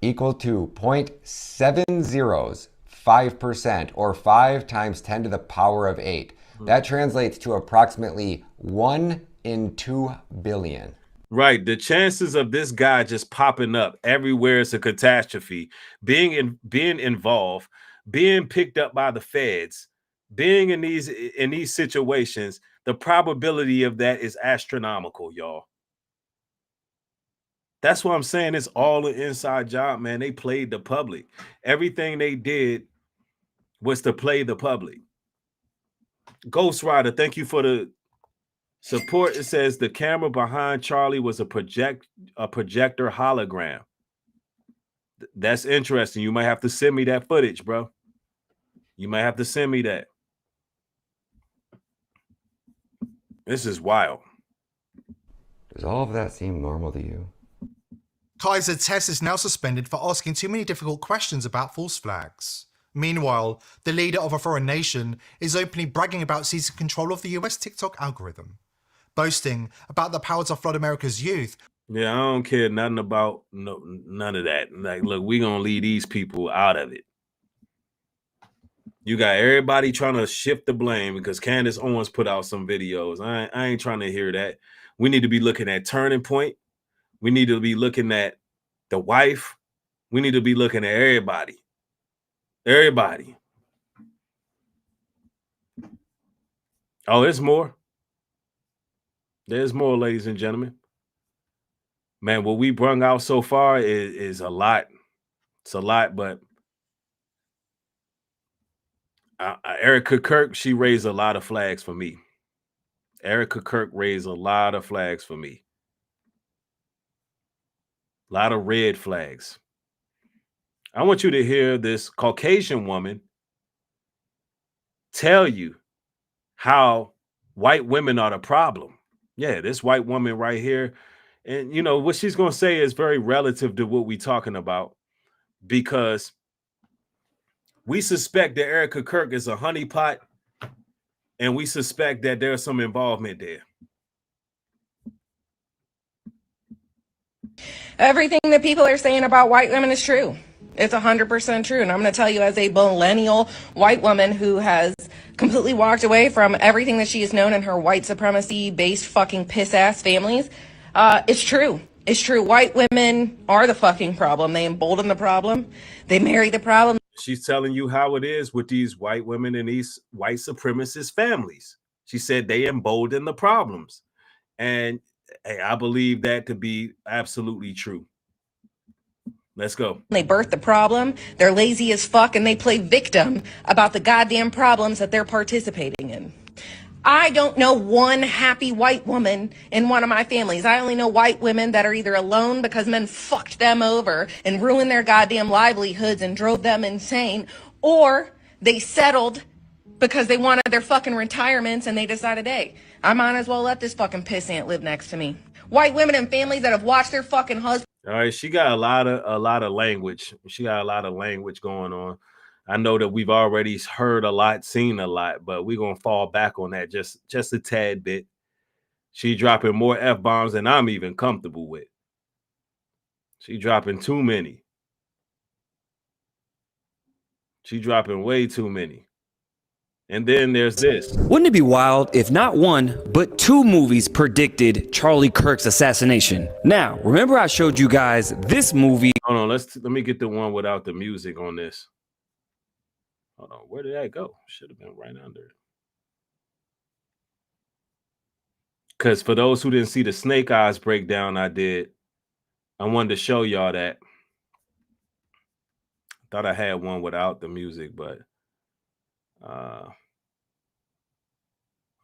equal to 0.705% or 5 times 10 to the power of 8. That translates to approximately 1 in 2 billion. Right. The chances of this guy just popping up everywhere is a catastrophe. Being involved, being picked up by the feds, being in these situations, the probability of that is astronomical, y'all. That's what I'm saying. It's all an inside job, man. They played the public. Everything they did was to play the public. Ghost Rider, thank you for the support. It says the camera behind Charlie was a projector hologram. That's interesting. You might have to send me that footage, bro. You might have to send me that. This is wild. Does all of that seem normal to you? Kaiser Tess is now suspended for asking too many difficult questions about false flags. Meanwhile, the leader of a foreign nation is openly bragging about seizing control of the US TikTok algorithm, boasting about the power to flood America's youth. Yeah, I don't care nothing about none of that. Like, look, we're going to leave these people out of it. You got everybody trying to shift the blame because Candace Owens put out some videos. I ain't trying to hear that. We need to be looking at Turning Point. We need to be looking at the wife. We need to be looking at everybody. Everybody. Oh, there's more. There's more, ladies and gentlemen. Man, what we brung out so far is a lot. It's a lot, but Erica Kirk, she raised a lot of flags for me. Erica Kirk raised a lot of flags for me. A lot of red flags. I want you to hear this Caucasian woman tell you how white women are the problem. Yeah, this white woman right here. And, you know, what she's going to say is very relative to what we're talking about because we suspect that Erica Kirk is a honeypot and we suspect that there's some involvement there. Everything that people are saying about white women is true. It's 100% true. And I'm going to tell you, as a millennial white woman who has completely walked away from everything that she has known in her white supremacy based fucking piss ass families, it's true. It's true. White women are the fucking problem. They embolden the problem. They marry the problem. She's telling you how it is with these white women and these white supremacist families. She said they embolden the problems. And hey, I believe that to be absolutely true. Let's go. They birth the problem. They're lazy as fuck and they play victim about the goddamn problems that they're participating in. I don't know one happy white woman in one of my families. I only know white women that are either alone because men fucked them over and ruined their goddamn livelihoods and drove them insane, or they settled because they wanted their fucking retirements and they decided, hey, I might as well let this fucking pissant live next to me. White women and families that have watched their fucking husbands. All right, she got a lot of language. She got a lot of language going on. I know that we've already heard a lot, seen a lot, but we're gonna fall back on that just a tad bit. She dropping more F-bombs than I'm even comfortable with. She dropping too many. She dropping way too many. And then there's this. Wouldn't it be wild if not one, but 2 movies predicted Charlie Kirk's assassination? Now, remember I showed you guys this movie. Hold on, let me get the one without the music on this. Hold on, where did that go? Should have been right under it. Because for those who didn't see the Snake Eyes breakdown I did, I wanted to show y'all that. Thought I had one without the music, but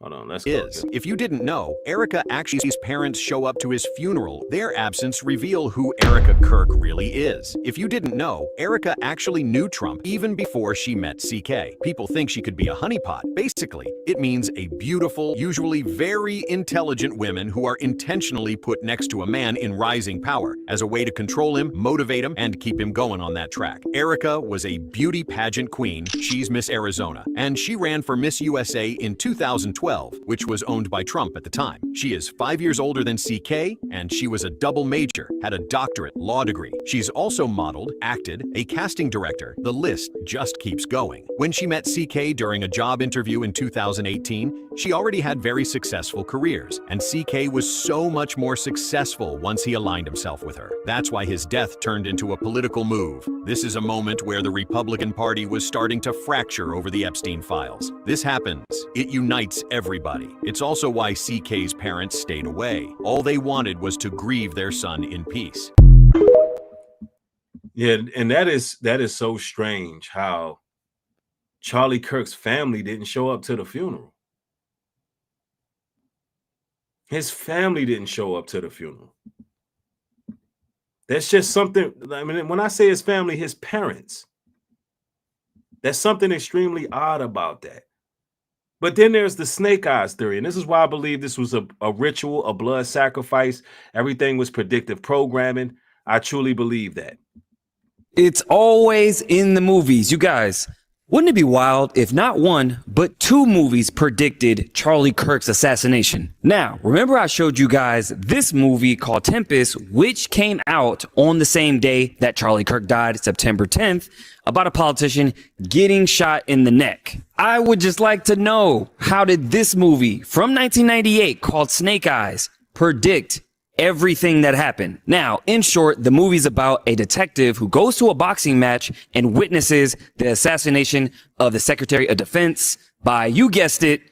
hold on, let's go. If you didn't know, Erica actually's parents show up to his funeral. Their absence reveal who Erica Kirk really is. If you didn't know, Erica actually knew Trump even before she met CK. People think she could be a honeypot. Basically, it means a beautiful, usually very intelligent woman who are intentionally put next to a man in rising power as a way to control him, motivate him, and keep him going on that track. Erica was a beauty pageant queen. She's Miss Arizona, and she ran for Miss USA in 2012. Which was owned by Trump at the time. She is 5 years older than CK, and she was a double major, had a doctorate, law degree. She's also modeled, acted, a casting director. The list just keeps going. When she met CK during a job interview in 2018, she already had very successful careers, and CK was so much more successful once he aligned himself with her. That's why his death turned into a political move. This is a moment where the Republican Party was starting to fracture over the Epstein files. This happens. It unites everybody. It's also why CK's parents stayed away. All they wanted was to grieve their son in peace. Yeah, and that is so strange how Charlie Kirk's family didn't show up to the funeral. His family didn't show up to the funeral. That's just something. I mean, when I say his family, his parents. There's something extremely odd about that. But then there's the Snake Eyes theory, and this is why I believe this was a ritual, a blood sacrifice. Everything was predictive programming. I truly believe that. It's always in the movies. You guys, wouldn't it be wild if not one, but two movies predicted Charlie Kirk's assassination? Now, remember I showed you guys this movie called Tempest, which came out on the same day that Charlie Kirk died, September 10th, about a politician getting shot in the neck. I would just like to know, how did this movie from 1998 called Snake Eyes predict everything that happened? Now, in short, the movie's about a detective who goes to a boxing match and witnesses the assassination of the Secretary of Defense by, you guessed it,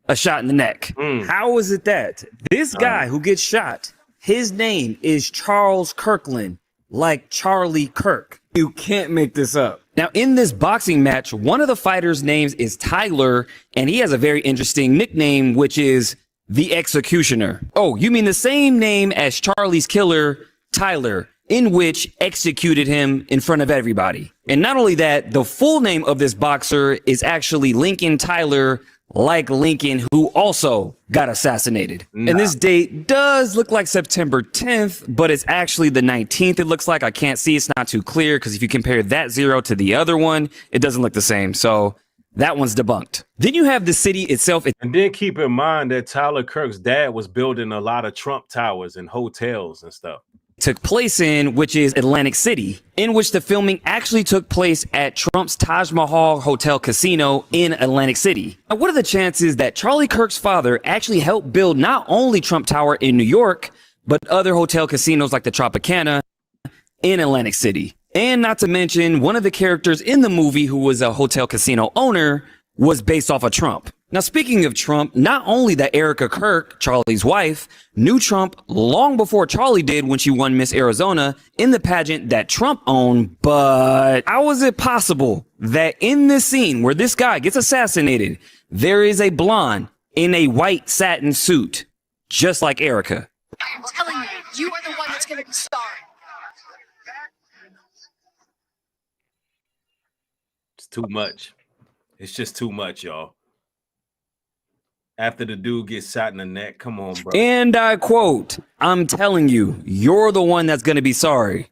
a shot in the neck. How is it that this guy who gets shot, his name is Charles Kirkland, like Charlie Kirk? You can't make this up. Now, in this boxing match, one of the fighters' names is Tyler, and he has a very interesting nickname, which is the Executioner. Oh, you mean the same name as Charlie's killer, Tyler, in which executed him in front of everybody. And not only that, the full name of this boxer is actually Lincoln Tyler, like Lincoln, who also got assassinated. And this date does look like September 10th, but it's actually the 19th. It looks like, I can't see, it's not too clear, because if you compare that 0 to the other one, it doesn't look the same. So that one's debunked. Then you have the city itself. And then keep in mind that Tyler Kirk's dad was building a lot of Trump towers and hotels and stuff. Took place in, which is Atlantic City, in which the filming actually took place at Trump's Taj Mahal Hotel Casino in Atlantic City. Now, what are the chances that Charlie Kirk's father actually helped build not only Trump Tower in New York, but other hotel casinos like the Tropicana in Atlantic City? And not to mention, one of the characters in the movie who was a hotel casino owner was based off of Trump. Now, speaking of Trump, not only that Erica Kirk, Charlie's wife, knew Trump long before Charlie did when she won Miss Arizona in the pageant that Trump owned, but how is it possible that in this scene where this guy gets assassinated, there is a blonde in a white satin suit, just like Erica? I'm telling you, you are the one that's going to be sorry. It's too much. It's just too much, y'all. After the dude gets shot in the neck, come on, bro. And I quote, I'm telling you, you're the one that's going to be sorry.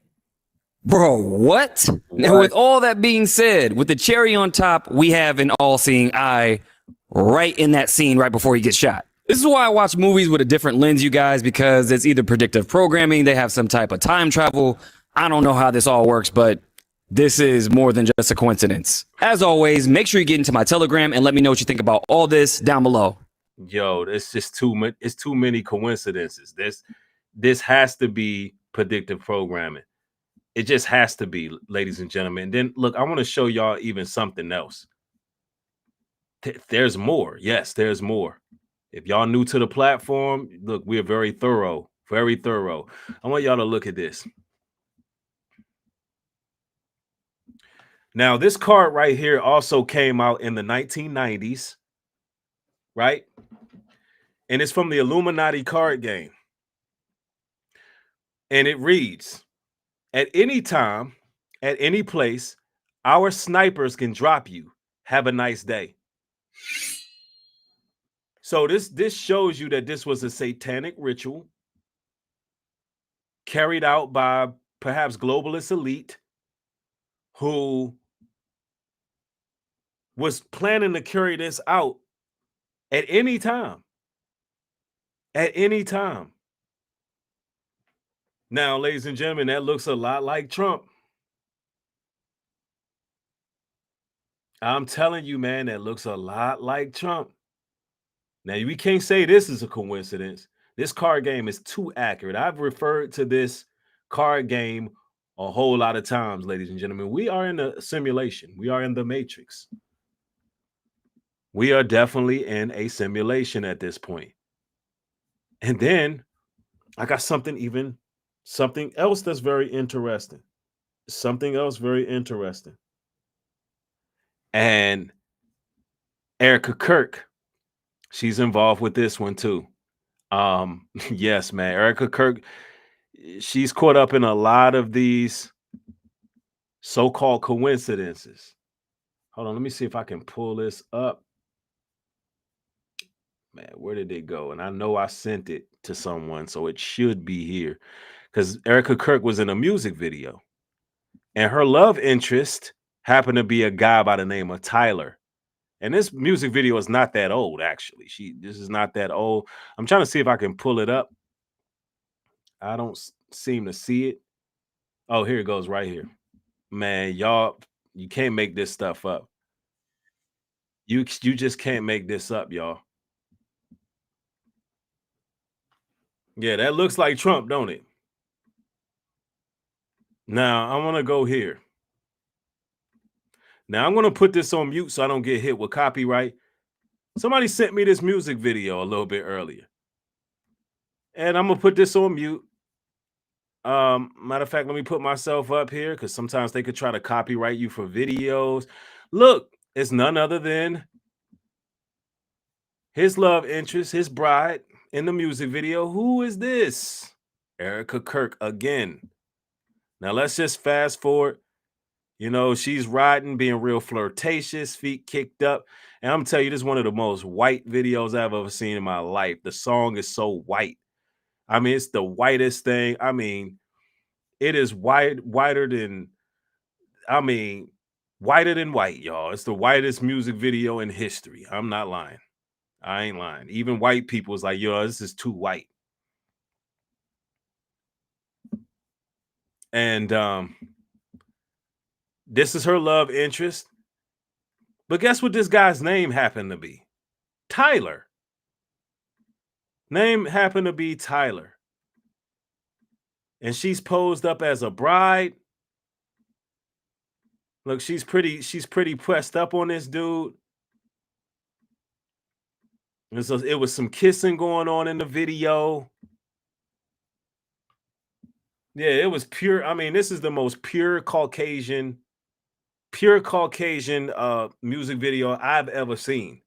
Bro, what? Now, with all that being said, with the cherry on top, we have an all-seeing eye right in that scene right before he gets shot. This is why I watch movies with a different lens, you guys, because it's either predictive programming, they have some type of time travel. I don't know how this all works, but this is more than just a coincidence. As always, make sure you get into my Telegram and let me know what you think about all this down below. Yo, it's just too much. It's too many coincidences. This has to be predictive programming. It just has to be, ladies and gentlemen. And then look, I want to show y'all even something else. There's more. Yes, there's more. If y'all new to the platform, look, we're very thorough, very thorough. I want y'all to look at this. Now, this card right here also came out in the 1990s, right? And it's from the Illuminati card game. And it reads, at any time, at any place, our snipers can drop you. Have a nice day. So this shows you that this was a satanic ritual carried out by perhaps globalist elite who was planning to carry this out at any time. At any time. Now, ladies and gentlemen, that looks a lot like Trump. I'm telling you, man, that looks a lot like Trump. Now, we can't say this is a coincidence. This card game is too accurate. I've referred to this card game a whole lot of times, ladies and gentlemen. We are in a simulation. We are in the Matrix. We are definitely in a simulation at this point. And then I got something else that's very interesting. Something else very interesting. And Erica Kirk, she's involved with this one too. Yes, man. Erica Kirk, she's caught up in a lot of these so-called coincidences. Hold on, let me see if I can pull this up. Man, where did it go? And I know I sent it to someone, so it should be here. Because Erica Kirk was in a music video. And her love interest happened to be a guy by the name of Tyler. And this music video is not that old, actually. This is not that old. I'm trying to see if I can pull it up. I don't seem to see it. Oh, here it goes right here. Man, y'all, you can't make this stuff up. You just can't make this up, y'all. Yeah, that looks like Trump, don't it? Now, I want to go here. Now, I'm going to put this on mute so I don't get hit with copyright. Somebody sent me this music video a little bit earlier. And I'm going to put this on mute. Matter of fact, let me put myself up here because sometimes they could try to copyright you for videos. Look, it's none other than his love interest, his bride in the music video. Who is this? Erica Kirk again. Now, let's just fast forward. You know, she's riding, being real flirtatious, feet kicked up. And I'm telling you, this is one of the most white videos I've ever seen in my life. The song is so white. I mean, it's the whitest thing. I mean, it is whiter than white, y'all. It's the whitest music video in history. I'm not lying. I ain't lying. Even white people is like, yo, this is too white. And this is her love interest. But guess what this guy's name happened to be? Tyler. Name happened to be Tyler. And she's posed up as a bride. Look, she's pretty pressed up on this dude. And so it was some kissing going on in the video. Yeah, it was pure. I mean, this is the most pure Caucasian music video I've ever seen.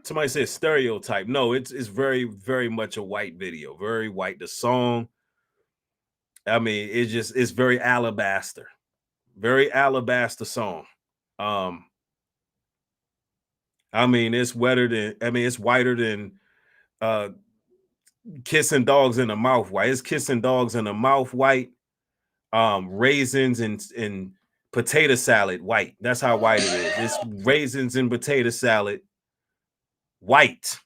Somebody said stereotype. No, it's very, very much a white video. Very white. The song, I mean, it's very alabaster. Very alabaster song. I mean, it's whiter than kissing dogs in the mouth white. It's kissing dogs in the mouth white. Raisins and potato salad white. That's how white it is. It's raisins and potato salad white.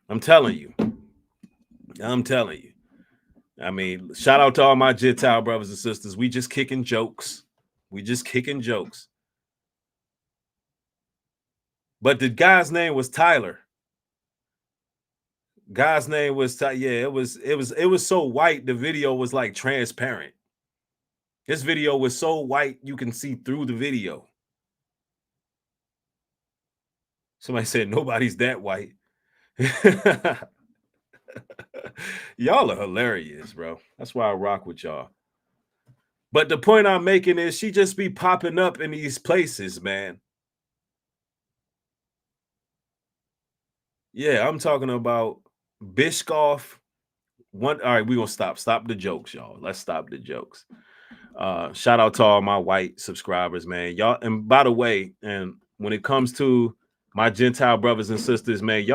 I'm telling you. I mean, shout out to all my Gentile brothers and sisters. We just kicking jokes. But the guy's name was Tyler. Yeah, it was so white. The video was like transparent. This video was so white you can see through the video. Somebody said nobody's that white. Y'all are hilarious, bro. That's why I rock with y'all. But the point I'm making is she just be popping up in these places, man. Yeah, I'm talking about Biscoff. All right, we're gonna stop the jokes, y'all. Let's stop the jokes. Shout out to all my white subscribers, man. Y'all, and by the way, and when it comes to my Gentile brothers and sisters, man,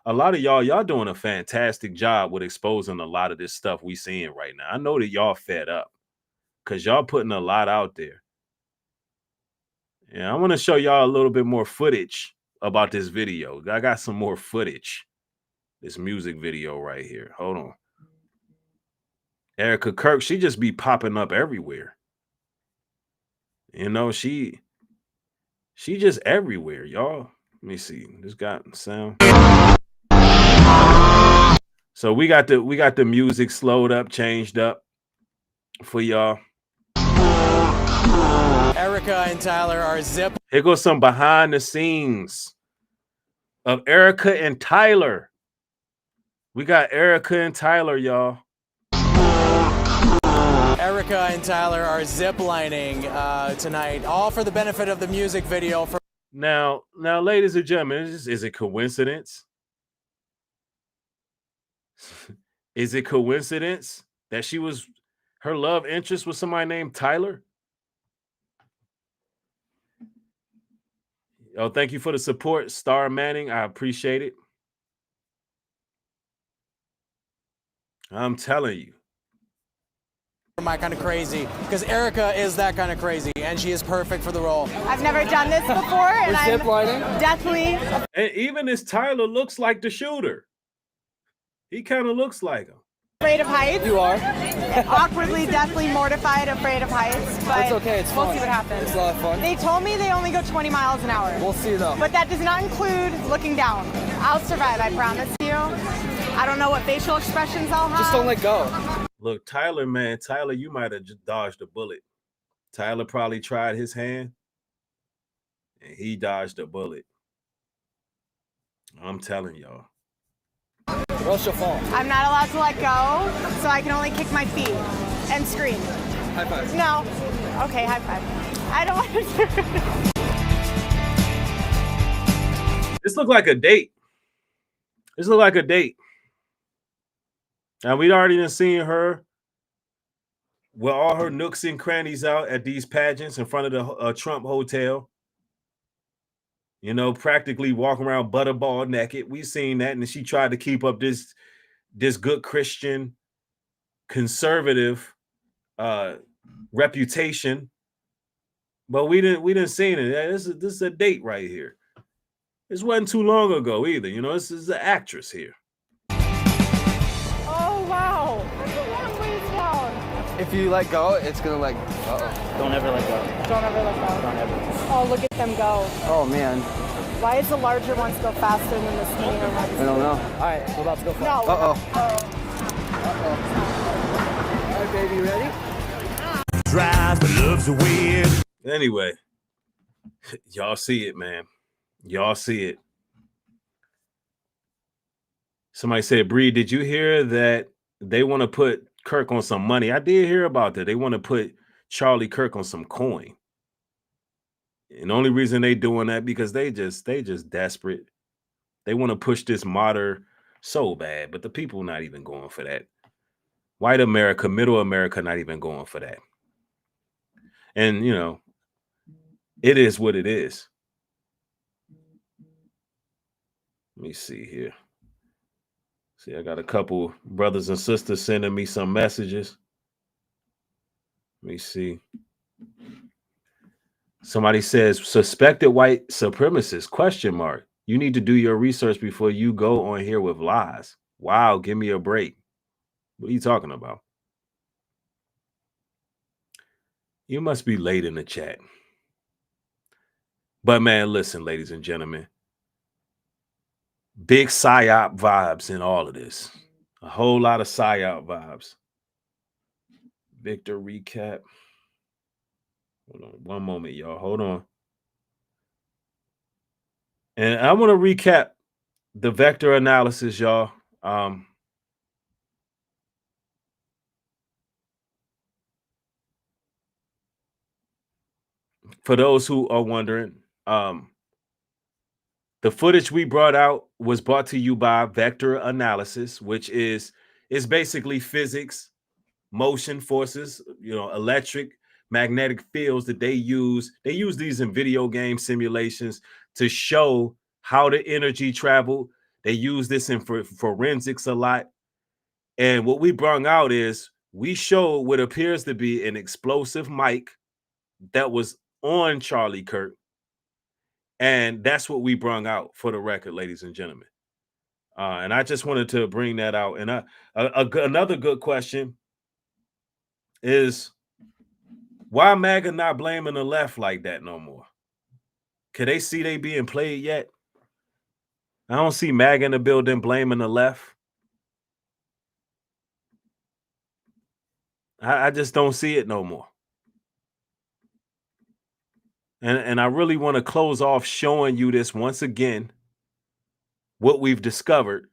a lot of y'all doing a fantastic job with exposing a lot of this stuff we seeing right now. I know that y'all fed up because y'all putting a lot out there. Yeah, I want to show y'all a little bit more footage about this video. I got some more footage. This music video right here. Hold on. Erica Kirk, she just be popping up everywhere. You know, she just everywhere, y'all. Let me see. This got sound. So we got the music slowed up, changed up for y'all. Erica and Tyler are zip. Here goes some behind the scenes of Erica and Tyler. We got Erica and Tyler, y'all. Erica and Tyler are ziplining tonight, all for the benefit of the music video. Now, ladies and gentlemen, is it coincidence? Is it coincidence that her love interest was somebody named Tyler? Oh, thank you for the support, Star Manning. I appreciate it. I'm telling you. My kind of crazy, because Erica is that kind of crazy, and she is perfect for the role. I've never done this before, and I'm definitely. And even this Tyler looks like the shooter. He kind of looks like him. Afraid of heights. You are. Awkwardly, deathly mortified, afraid of heights. But it's okay. It's we'll fun. see what happens. It's a lot of fun. They told me they only go 20 miles an hour. We'll see though. But that does not include looking down. I'll survive. I promise you. I don't know what facial expressions I'll have. Just don't let go. Look, Tyler, man, you might have dodged a bullet. Tyler probably tried his hand, and he dodged a bullet. I'm telling y'all. Or else you'll fall. I'm not allowed to let go, so I can only kick my feet and scream. High five. No. Okay, high five. I don't want to do it. This looked like a date. Now, we'd already done seen her with all her nooks and crannies out at these pageants in front of the Trump hotel. You know, practically walking around butterball naked. We've seen that, and she tried to keep up this good Christian, conservative reputation. But we didn't see it. This is a date right here. This wasn't too long ago either. You know, this is an actress here. Oh, wow. That's a long ways down. If you let go, it's gonna like. Don't ever let go. Don't ever let go. Don't ever. Oh, look at them go. Oh man. Why is the larger ones go faster than the skinnier ones? I don't know. All right, we're about to go. No. All right, baby, you ready? Drive the loves are weird. Anyway, y'all see it, man. Y'all see it. Somebody said, Bree, did you hear that they want to put Kirk on some money? I did hear about that. They want to put Charlie Kirk on some coin. And the only reason they doing that because they just desperate. They want to push this martyr so bad, but the people not even going for that. White America, middle America, not even going for that. And you know, it is what it is. Let me see here. See, I got a couple brothers and sisters sending me some messages. Let me see. Somebody says, suspected white supremacist, question mark. You need to do your research before you go on here with lies. Wow, give me a break. What are you talking about? You must be late in the chat. But man, listen, ladies and gentlemen. Big PSYOP vibes in all of this. A whole lot of PSYOP vibes. Victor recap. Hold on one moment, y'all. Hold on. And I want to recap the vector analysis, y'all. For those who are wondering, the footage we brought out was brought to you by vector analysis, which is basically physics, motion forces, electric, magnetic fields that they use. They use these in video game simulations to show how the energy traveled. They use this in forensics a lot. And what we brought out is we showed what appears to be an explosive mic that was on Charlie Kirk. And that's what we brought out for the record, ladies and gentlemen. And I just wanted to bring that out. And another good question is, why MAGA not blaming the left like that no more? Can they see they being played yet? I don't see MAGA in the building blaming the left. I just don't see it no more. And I really want to close off showing you this once again, what we've discovered.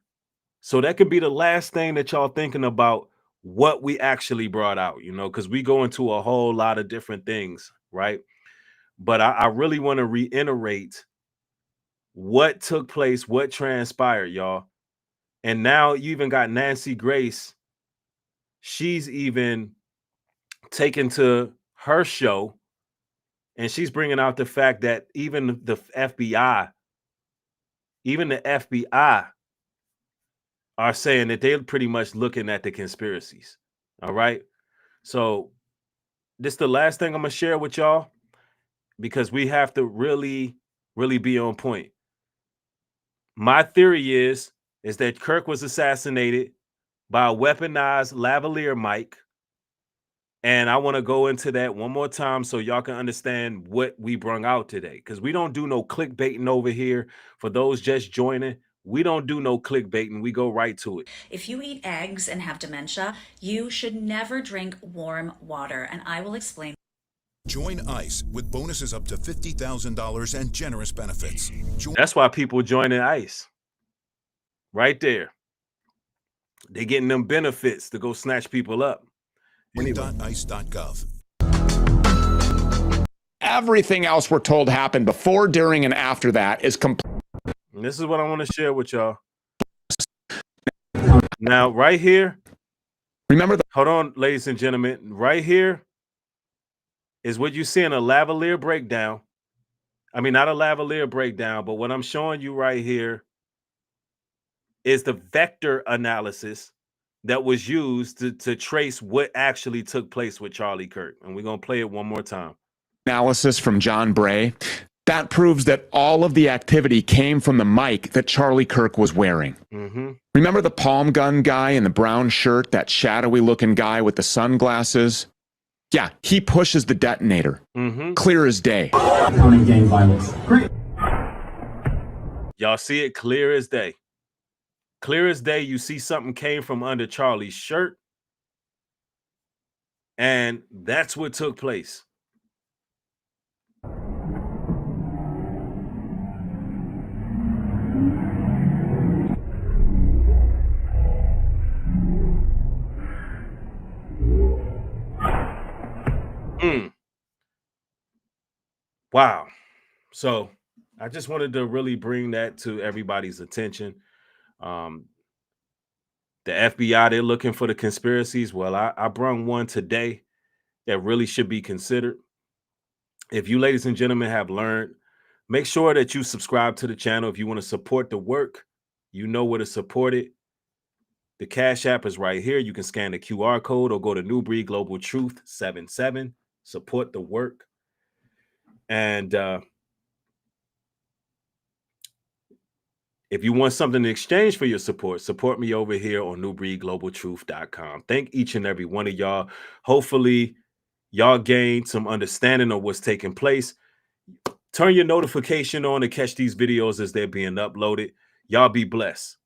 So that could be the last thing that y'all thinking about what we actually brought out, because we go into a whole lot of different things, right? But I really want to reiterate what took place, what transpired, y'all. And now you even got Nancy Grace. She's even taken to her show, and she's bringing out the fact that even the FBI are saying that they're pretty much looking at the conspiracies. All right. So this is the last thing I'm going to share with y'all, because we have to really, really be on point. My theory is that Kirk was assassinated by a weaponized lavalier mic. And I want to go into that one more time so y'all can understand what we brung out today, because we don't do no clickbaiting over here. For those just joining, we don't do no clickbaiting. We go right to it. If you eat eggs and have dementia, you should never drink warm water, and I will explain. Join ICE with bonuses up to $50,000 and generous benefits. That's why people joining ICE. Right there. They're getting them benefits to go snatch people up. Anyway. .ice.gov. Everything else we're told happened before, during, and after that is complete. This is what I want to share with y'all. Now, right here. Remember hold on, ladies and gentlemen. Right here is what you see in a lavalier breakdown. I mean, not a lavalier breakdown, but what I'm showing you right here is the vector analysis that was used to trace what actually took place with Charlie Kirk. And we're going to play it one more time. Analysis from John Bray. That proves that all of the activity came from the mic that Charlie Kirk was wearing. Mm-hmm. Remember the palm gun guy in the brown shirt, that shadowy looking guy with the sunglasses? Yeah, he pushes the detonator. Mm-hmm. Clear as day. Gang violence. Great. Y'all see it clear as day. Clear as day, you see something came from under Charlie's shirt. And that's what took place. Wow. So I just wanted to really bring that to everybody's attention. The FBI, they're looking for the conspiracies. Well, I brung one today that really should be considered. If you, ladies and gentlemen, have learned, make sure that you subscribe to the channel. If you want to support the work, you know where to support it. The Cash App is right here. You can scan the QR code or go to Nubreed Global Truth 77. Support the work. And if you want something in exchange for your support me over here on newbreedglobaltruth.com. Thank each and every one of y'all. Hopefully, y'all gained some understanding of what's taking place. Turn your notification on to catch these videos as they're being uploaded. Y'all be blessed.